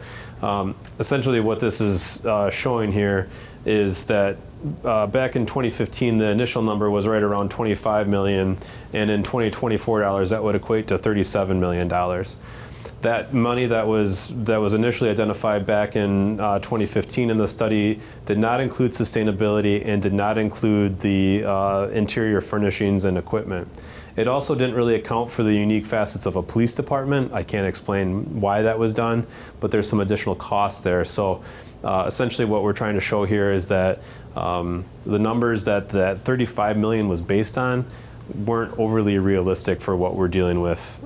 essentially what this is showing here is that back in 2015, the initial number was right around $25 million, and in 2024 dollars, that would equate to $37 million. That money that was initially identified back in 2015 in the study did not include sustainability and did not include the interior furnishings and equipment. It also didn't really account for the unique facets of a police department. I can't explain why that was done, but there's some additional costs there. So essentially what we're trying to show here is that the numbers that 35 million was based on weren't overly realistic for what we're dealing with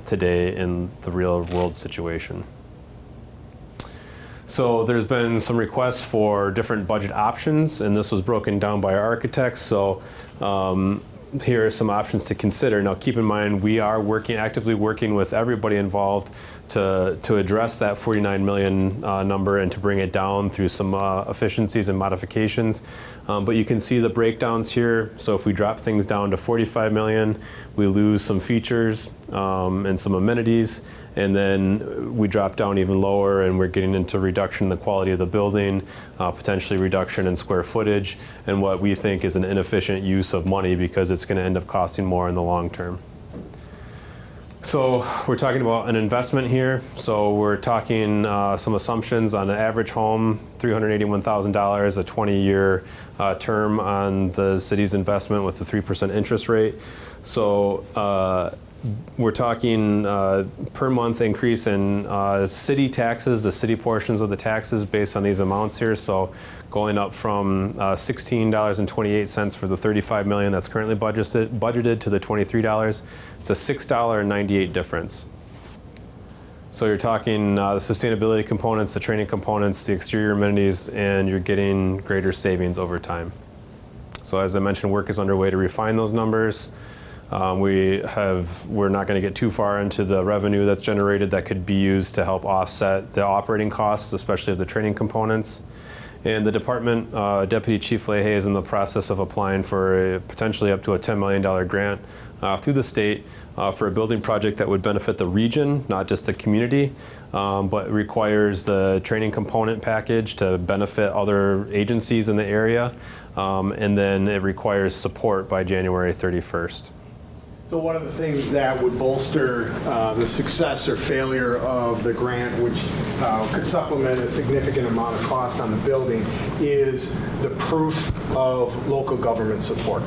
today in the real world situation. So there's been some requests for different budget options, and this was broken down by our architects. So here are some options to consider. Now keep in mind, we are actively working with everybody involved to address that 49 million number and to bring it down through some efficiencies and modifications. But you can see the breakdowns here. So if we drop things down to 45 million, we lose some features and some amenities. And then we drop down even lower and we're getting into reduction in the quality of the building, potentially reduction in square footage, and what we think is an inefficient use of money because it's going to end up costing more in the long term. So we're talking about an investment here. So we're talking some assumptions on an average home, $381,000, a 20-year term on the city's investment with a 3% interest rate. So we're talking per month increase in city taxes, the city portions of the taxes based on these amounts here. So going up from $16.28 for the $35 million that's currently budgeted to the $23. It's a $6.98 difference. So you're talking the sustainability components, the training components, the exterior amenities, and you're getting greater savings over time. So as I mentioned, work is underway to refine those numbers. We're not going to get too far into the revenue that's generated that could be used to help offset the operating costs, especially of the training components. And the department, Deputy Chief Leahy is in the process of applying for potentially up to a $10 million grant through the state for a building project that would benefit the region, not just the community, but requires the training component package to benefit other agencies in the area. And then it requires support by January 31st. So one of the things that would bolster the success or failure of the grant, which could supplement a significant amount of cost on the building, is the proof of local government support.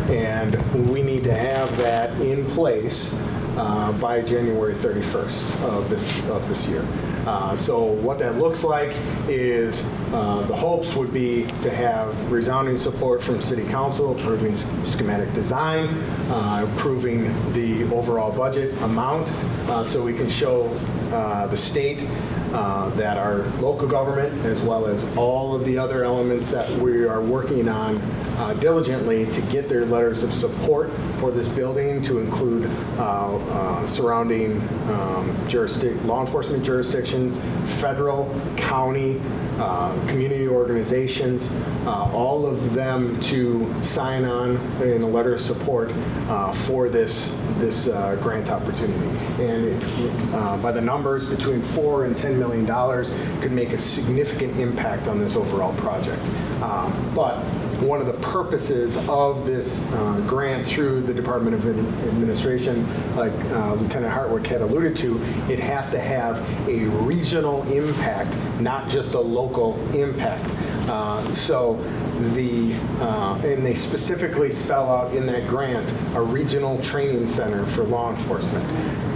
And we need to have that in place by January 31st of this year. So what that looks like is the hopes would be to have resounding support from City Council, approving schematic design, approving the overall budget amount, so we can show the state that our local government, as well as all of the other elements that we are working on diligently to get their letters of support for this building, to include surrounding law enforcement jurisdictions, federal, county, community organizations, all of them to sign on in a letter of support for this grant opportunity. And if, by the numbers, between $4 and $10 million could make a significant impact on this overall project. But one of the purposes of this grant through the Department of Administration, like Lieutenant Hartwick had alluded to, it has to have a regional impact, not just a local impact. And they specifically spell out in that grant a regional training center for law enforcement.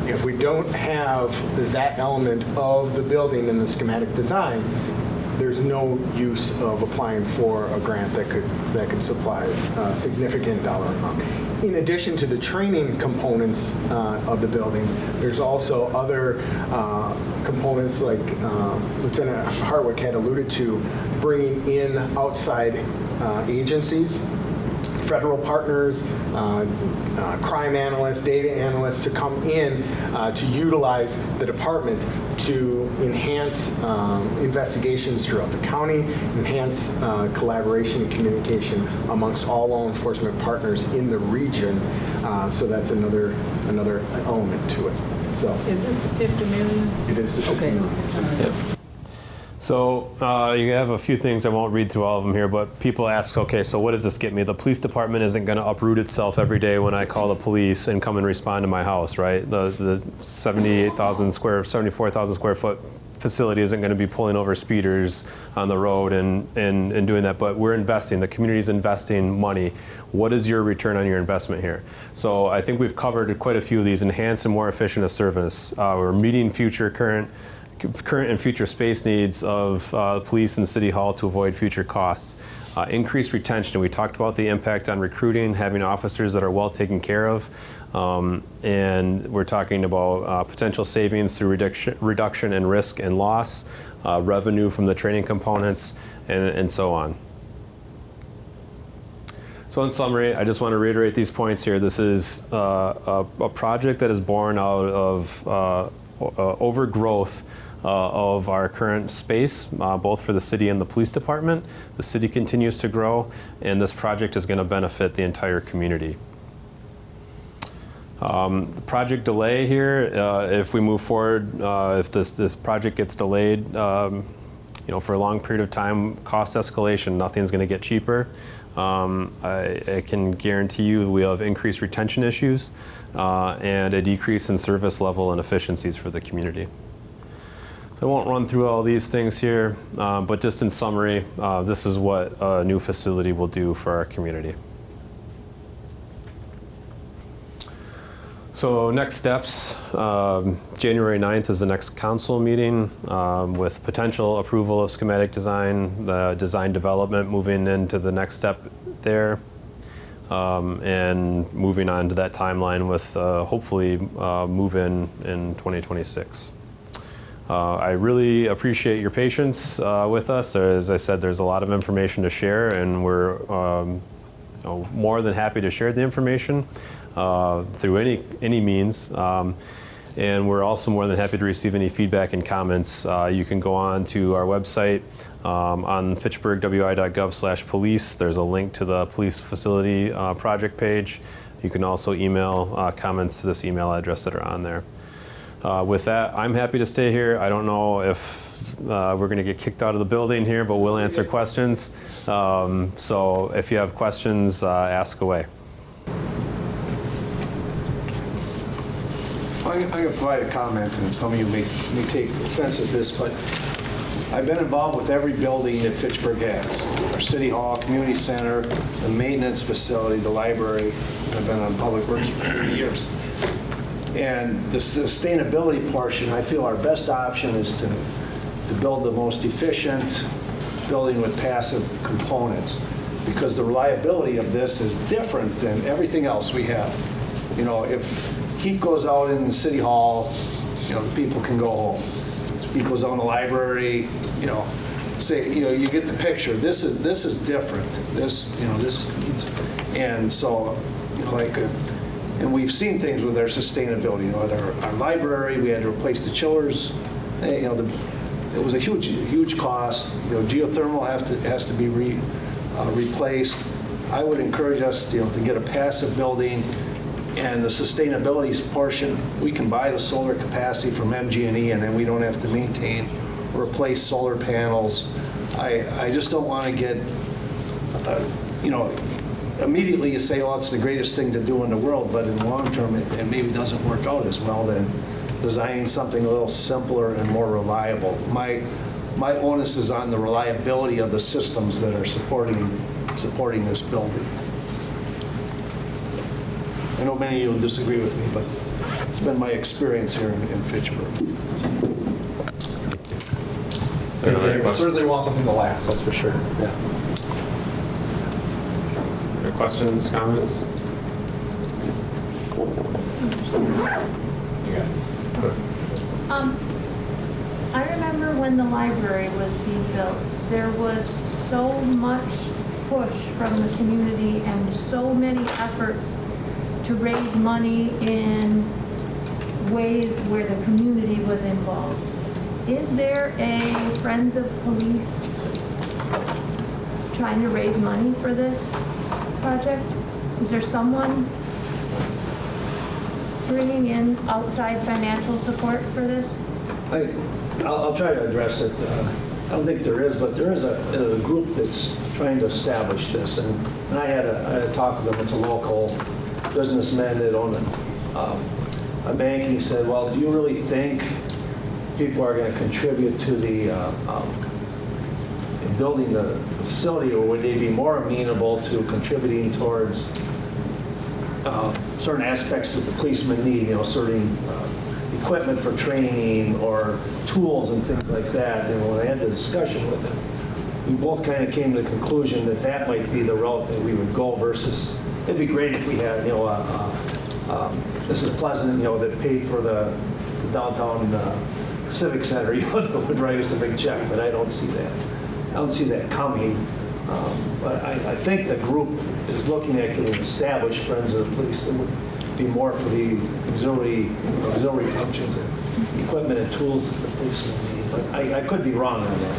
If we don't have that element of the building in the schematic design, there's no use of applying for a grant that could supply a significant dollar amount. In addition to the training components of the building, there's also other components like Lieutenant Hartwick had alluded to, bringing in outside agencies, federal partners, crime analysts, data analysts to come in to utilize the department to enhance investigations throughout the county, enhance collaboration and communication amongst all law enforcement partners in the region. So that's another element to it. So Is this the 50 million? it is the 50 million. Yep. So you have a few things, I won't read through all of them here, but people ask, okay, so what does this get me? The police department isn't going to uproot itself every day when I call the police and come and respond to my house, right? The 74,000 square foot facility isn't going to be pulling over speeders on the road and doing that, but we're investing, the community's investing money. What is your return on your investment here? So I think we've covered quite a few of these: enhanced and more efficient service. We're meeting current and future space needs of police and City Hall to avoid future costs. Increased retention. We talked about the impact on recruiting, having officers that are well taken care of. And we're talking about potential savings through reduction in risk and loss, revenue from the training components, and so on. So in summary, I just want to reiterate these points here. This is a project that is born out of overgrowth of our current space, both for the city and the police department. The city continues to grow, and this project is going to benefit the entire community. The project delay here, if we move forward, if this project gets delayed, for a long period of time, cost escalation, nothing's going to get cheaper. I can guarantee you we have increased retention issues and a decrease in service level and efficiencies for the community. So I won't run through all these things here, but just in summary, this is what a new facility will do for our community. So next steps, January 9th is the next council meeting with potential approval of schematic design, the design development moving into the next step there, and moving on to that timeline with hopefully move-in in 2026. I really appreciate your patience with us. As I said, there's a lot of information to share, and we're more than happy to share the information through any means. And we're also more than happy to receive any feedback and comments. You can go on to our website on fitchburgwi.gov/police. There's a link to the police facility project page. You can also email comments to this email address that are on there. With that, I'm happy to stay here. I don't know if we're going to get kicked out of the building here, but we'll answer questions. So if you have questions, ask away. I'm going to provide a comment, and some of you may take offense at this, but I've been involved with every building that Fitchburg has. Our city hall, community center, the maintenance facility, the library. I've been on public works for 30 years. And the sustainability portion, I feel our best option is to build the most efficient building with passive components, because the reliability of this is different than everything else we have. You know, if heat goes out in the city hall, you know, people can go home. Heat goes out in the library, you know, you get the picture. This is different. And so, you know, and we've seen things with our sustainability. You know, at our library, we had to replace the chillers. You know, it was a huge cost. You know, geothermal has to be replaced. I would encourage us, you know, to get a passive building, and the sustainability portion, we can buy the solar capacity from MG&E, and then we don't have to maintain or replace solar panels. I just don't want to get, you know, immediately you say, oh, it's the greatest thing to do in the world, but in the long term, it maybe doesn't work out as well than designing something a little simpler and more reliable. My onus is on the reliability of the systems that are supporting this building. I know many of you will disagree with me, but it's been my experience here in Fitchburg. We certainly want something to last, that's for sure. Yeah. Other questions, comments? I remember when the library was being built, there was so much push from the community and so many efforts to raise money in ways where the community was involved. Is there a Friends of Police trying to raise money for this project? Is there someone bringing in outside financial support for this? I'll try to address it. I don't think there is, but there is a group that's trying to establish this. And I had a talk with them. It's a local businessman that own a bank. He said, well, do you really think people are going to contribute to the building the facility, or would they be more amenable to contributing towards certain aspects that the policemen need, you know, certain equipment for training or tools and things like that? And when I had the discussion with him, we both kind of came to the conclusion that that might be the route that we would go versus, it'd be great if we had, you know, this is Pleasant, you know, that paid for the downtown Civic Center, you know, that would write us a big check, but I don't see that. I don't see that coming. But I think the group is looking at getting established Friends of the Police that would be more for the auxiliary functions and equipment and tools that the policemen need. But I could be wrong on that.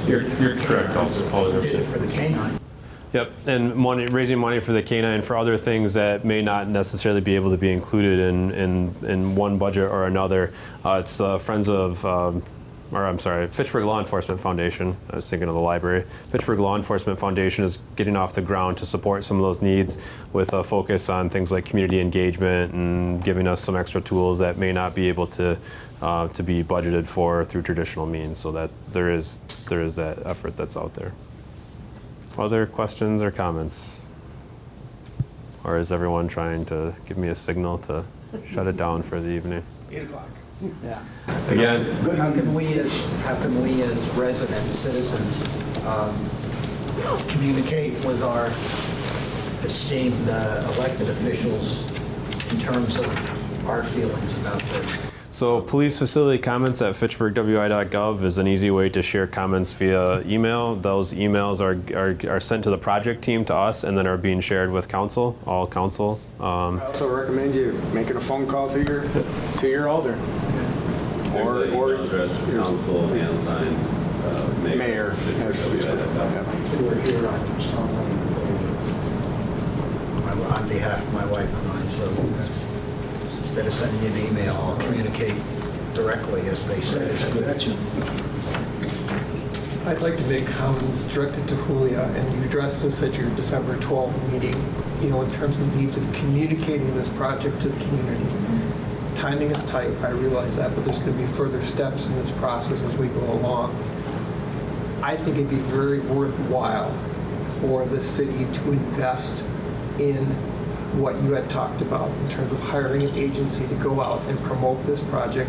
You're correct also, Paul. For the canine. Yep, and raising money for the canine for other things that may not necessarily be able to be included in one budget or another. It's Friends of, Fitchburg Law Enforcement Foundation. I was thinking of the library. Fitchburg Law Enforcement Foundation is getting off the ground to support some of those needs with a focus on things like community engagement and giving us some extra tools that may not be able to be budgeted for through traditional means. So that there is that effort that's out there. Other questions or comments? Or is everyone trying to give me a signal to shut it down for the evening? 8 o'clock. Yeah. Again, How can we as residents, citizens, communicate with our esteemed elected officials in terms of our feelings about this? so police facility comments at fitchburgwi.gov is an easy way to share comments via email. Those emails are sent to the project team, to us, and then are being shared with council, all council. I also recommend you making a phone call to your alder. Or address council and sign mayor. We're here on behalf of my wife and I, so that's, instead of sending you an email, I'll communicate directly, as they said is good. I'd like to make comments directed to Julia, and you addressed this at your December 12th meeting, you know, in terms of the needs of communicating this project to the community. timing is tight, I realize that, but there's going to be further steps in this process as we go along. I think it'd be very worthwhile for the city to invest in what you had talked about in terms of hiring an agency to go out and promote this project,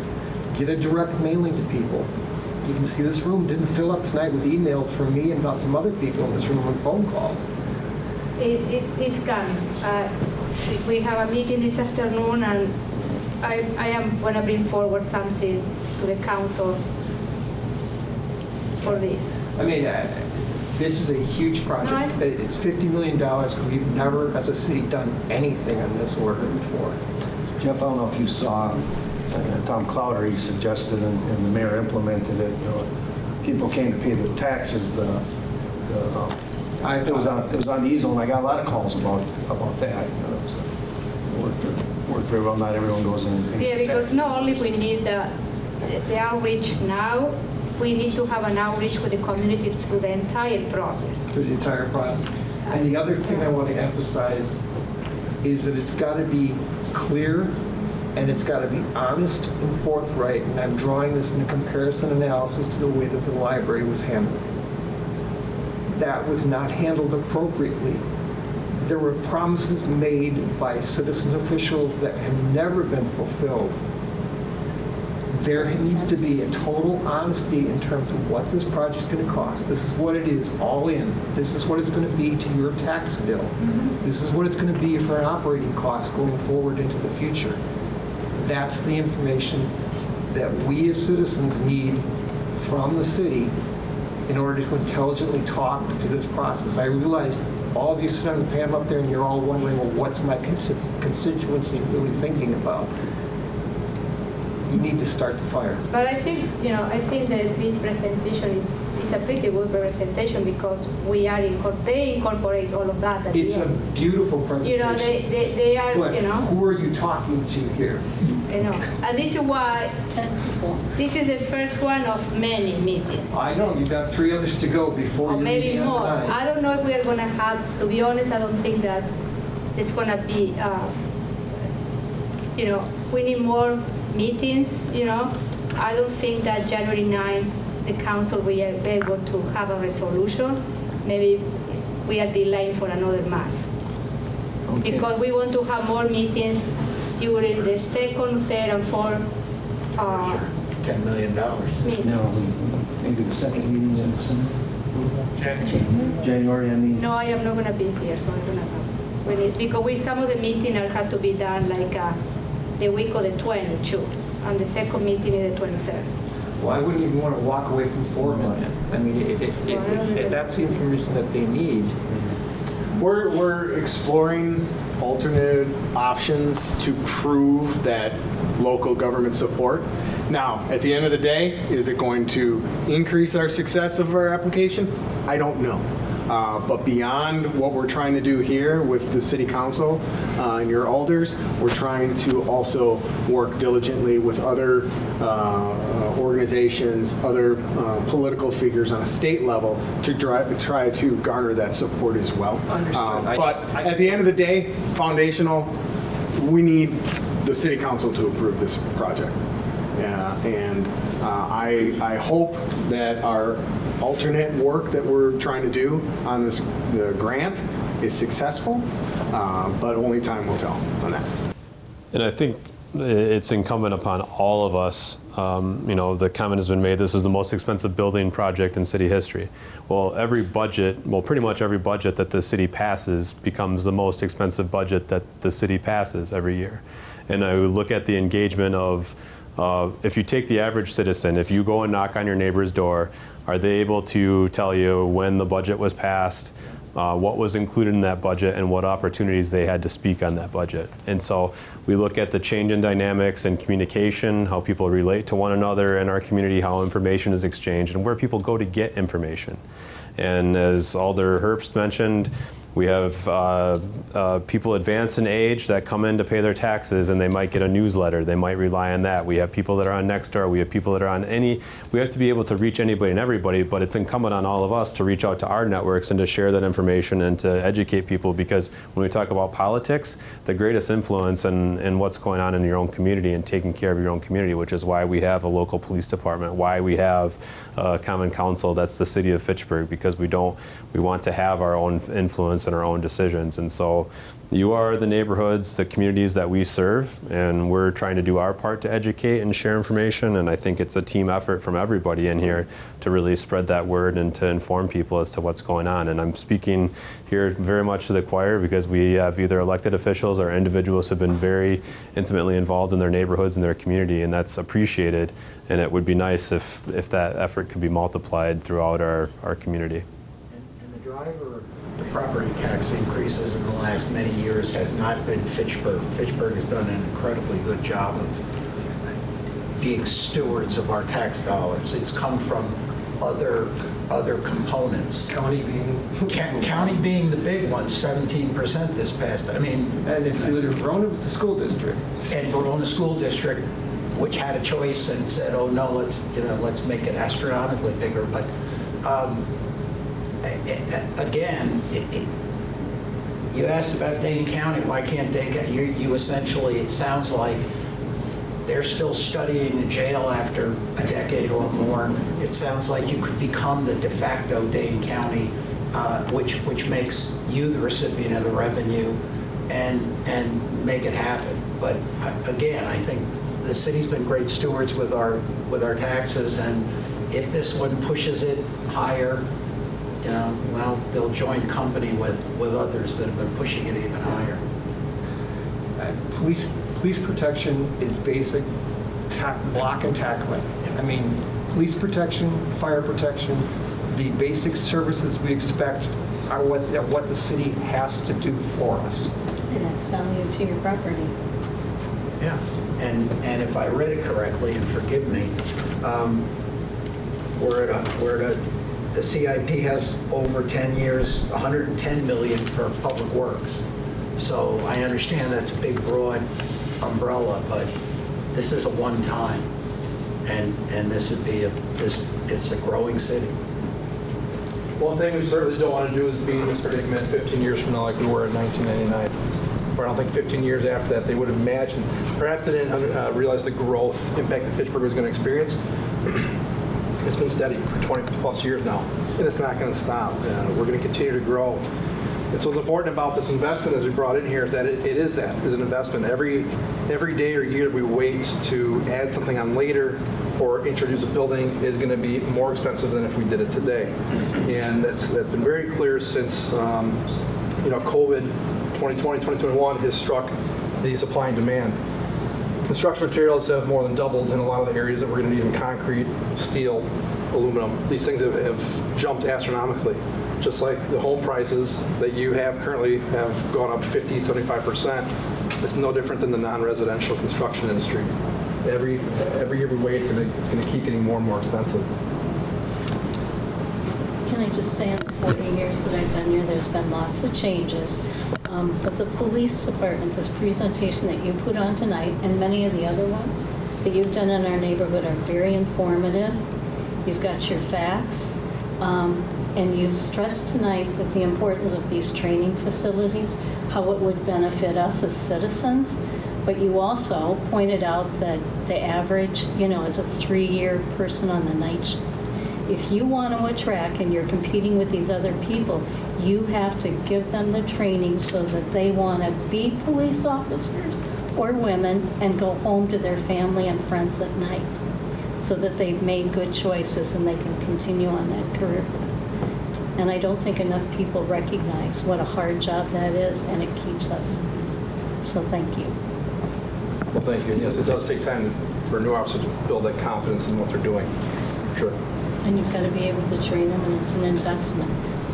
get a direct mailing to people. You can see this room didn't fill up tonight with emails from me and about some other people in this room and phone calls. It's coming. We have a meeting this afternoon, and I am going to bring forward something to the council for this. I mean, this is a huge project. It's $50 million. We've never, as a city, done anything on this order before. Jeff, I don't know if you saw, Tom Cloudery suggested, and the mayor implemented it, you know, people came to pay the taxes, it was on the easel, and I got a lot of calls about that. You know, so it worked very well. Not everyone goes in and pays Yeah, the because taxes. not only we need the outreach now, we need to have an outreach with the community through the entire process. Through the entire process. And the other thing I want to emphasize is that it's got to be clear and it's got to be honest and forthright. And I'm drawing this in a comparison analysis to the way that the library was handled. That was not handled appropriately. There were promises made by citizen officials that have never been fulfilled. There needs to be a total honesty in terms of what this project is going to cost. This is what it is, all in. This is what it's going to be to your tax bill. This is what it's going to be for an operating cost going forward into the future. That's the information that we as citizens need from the city in order to intelligently talk to this process. I realize all of you sit on the panel up there and you're all wondering, well, what's my constituency really thinking about? You need to start the fire. But I think, I think that this presentation is a pretty good presentation because they incorporate all of that at It's the a end. beautiful presentation. They are, But who are you talking to here? And this is why, this is the first one of many meetings. I know, you've got 3 others to go before Or you maybe meet more. tonight. I don't know if we are going to have, to be honest, I don't think that it's going to be, we need more meetings, I don't think that January 9th, the council will be able to have a resolution. Maybe we are delaying for another month. Okay. Because we want to have more meetings during the second, third, and fourth $10 million. meeting. No, maybe the second meeting in December? January, I mean. No, I am not going to be here, so I don't know. Because some of the meetings have to be done like the week of the 22, and the second meeting is the 23rd. Well, I wouldn't even want to walk away from $4 million. I mean, if that's the information that they need. We're exploring alternate options to prove that local government support. Now, at the end of the day, is it going to increase our success of our application? I don't know. But beyond what we're trying to do here with the city council and your alders, we're trying to also work diligently with other organizations, other political figures on a state level to try to garner that support as well. But at the end of the day, foundational, we need the city council to approve this project. And I hope that our alternate work that we're trying to do on the grant is successful, but only time will tell on that. And I think it's incumbent upon all of us, the comment has been made, this is the most expensive building project in city history. Well, pretty much every budget that the city passes becomes the most expensive budget that the city passes every year. And I look at the engagement of, if you take the average citizen, if you go and knock on your neighbor's door, are they able to tell you when the budget was passed, what was included in that budget, and what opportunities they had to speak on that budget? And so we look at the change in dynamics and communication, how people relate to one another in our community, how information is exchanged, and where people go to get information. And as Alder Herbst mentioned, We have people advanced in age that come in to pay their taxes, and they might get a newsletter. They might rely on that. We have people that are on Nextdoor. We have people that are on we have to be able to reach anybody and everybody, but it's incumbent on all of us to reach out to our networks and to share that information and to educate people, because when we talk about politics, the greatest influence in what's going on in your own community and taking care of your own community, which is why we have a local police department, why we have a common council that's the city of Fitchburg, because we want to have our own influence and our own decisions. And so you are the neighborhoods, the communities that we serve, and we're trying to do our part to educate and share information, and I think it's a team effort from everybody in here to really spread that word and to inform people as to what's going on. And I'm speaking here very much to the choir, because we have either elected officials or individuals who have been very intimately involved in their neighborhoods and their community, and that's appreciated, and it would be nice if that effort could be multiplied throughout our community. And the driver, the property tax increases in the last many years has not been Fitchburg. Fitchburg has done an incredibly good job of being stewards of our tax dollars. It's come from other components. County being... County being the big one, 17% this past, And if you look at Verona, it's the school district. And Verona School District, which had a choice and said, oh no, let's make it astronomically bigger. But again, you asked about Dane County. Why can't Dane County? You essentially, it sounds like they're still studying in jail after a decade or more. It sounds like you could become the de facto Dane County, which makes you the recipient of the revenue and make it happen. But again, I think the city's been great stewards with our taxes, and if this one pushes it higher, well, they'll join company with others that have been pushing it even higher. Police protection is basic block and tackling. I mean, police protection, fire protection, the basic services we expect are what the city has to do for us. And it's value to your property. Yeah, and if I read it correctly, and forgive me, the CIP has over 10 years, 110 million for public works. So I understand that's a big, broad umbrella, but this is a one-time, and this would be it's a growing city. One thing we certainly don't want to do is be in this predicament 15 years from now like we were in 1999. Or I don't think 15 years after that they would have imagined. Perhaps they didn't realize the growth impact that Fitchburg was going to experience. It's been steady for 20 plus years now, and it's not going to stop. We're going to continue to grow. And so what's important about this investment as we brought in here is that it is an investment. Every day or year we wait to add something on later or introduce a building is going to be more expensive than if we did it today. And that's been very clear since COVID 2020, 2021 has struck the supply and demand. Construction materials have more than doubled in a lot of the areas that we're going to need in concrete, steel, aluminum. These things have jumped astronomically. Just like the home prices that you have currently have gone up 50, 75%. It's no different than the non-residential construction industry. Every year we wait, it's going to keep getting more and more expensive. Can I just say in the 40 years that I've been here, there's been lots of changes. But the police department, this presentation that you put on tonight, and many of the other ones that you've done in our neighborhood are very informative. You've got your facts. And you stressed tonight that the importance of these training facilities, how it would benefit us as citizens. But you also pointed out that the average, is a 3-year person on the night shift. If you want to attract and you're competing with these other people, you have to give them the training so that they want to be police officers or women and go home to their family and friends at night so that they've made good choices and they can continue on that career. And I don't think enough people recognize what a hard job that is, and it keeps us. So thank you. Well, thank you. And yes, it does take time for new officers to build that confidence in what they're doing. Sure. And you've got to be able to train them, and it's an investment.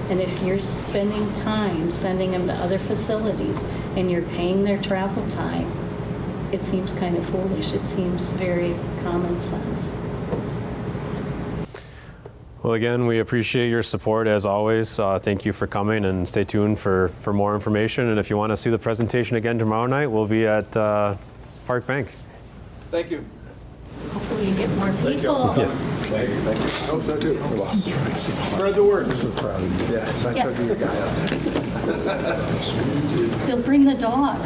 And if you're spending time sending them to other facilities and you're paying their travel time, it seems kind of foolish. It seems very common sense. Well, again, we appreciate your support as always. Thank you for coming, and stay tuned for more information. And if you want to see the presentation again tomorrow night, we'll be at Park Bank. Thank you. Hopefully you get more people. Thank you. I hope so too. Spread the word. Yeah, so I tried to be your guy out there. They'll bring the dog.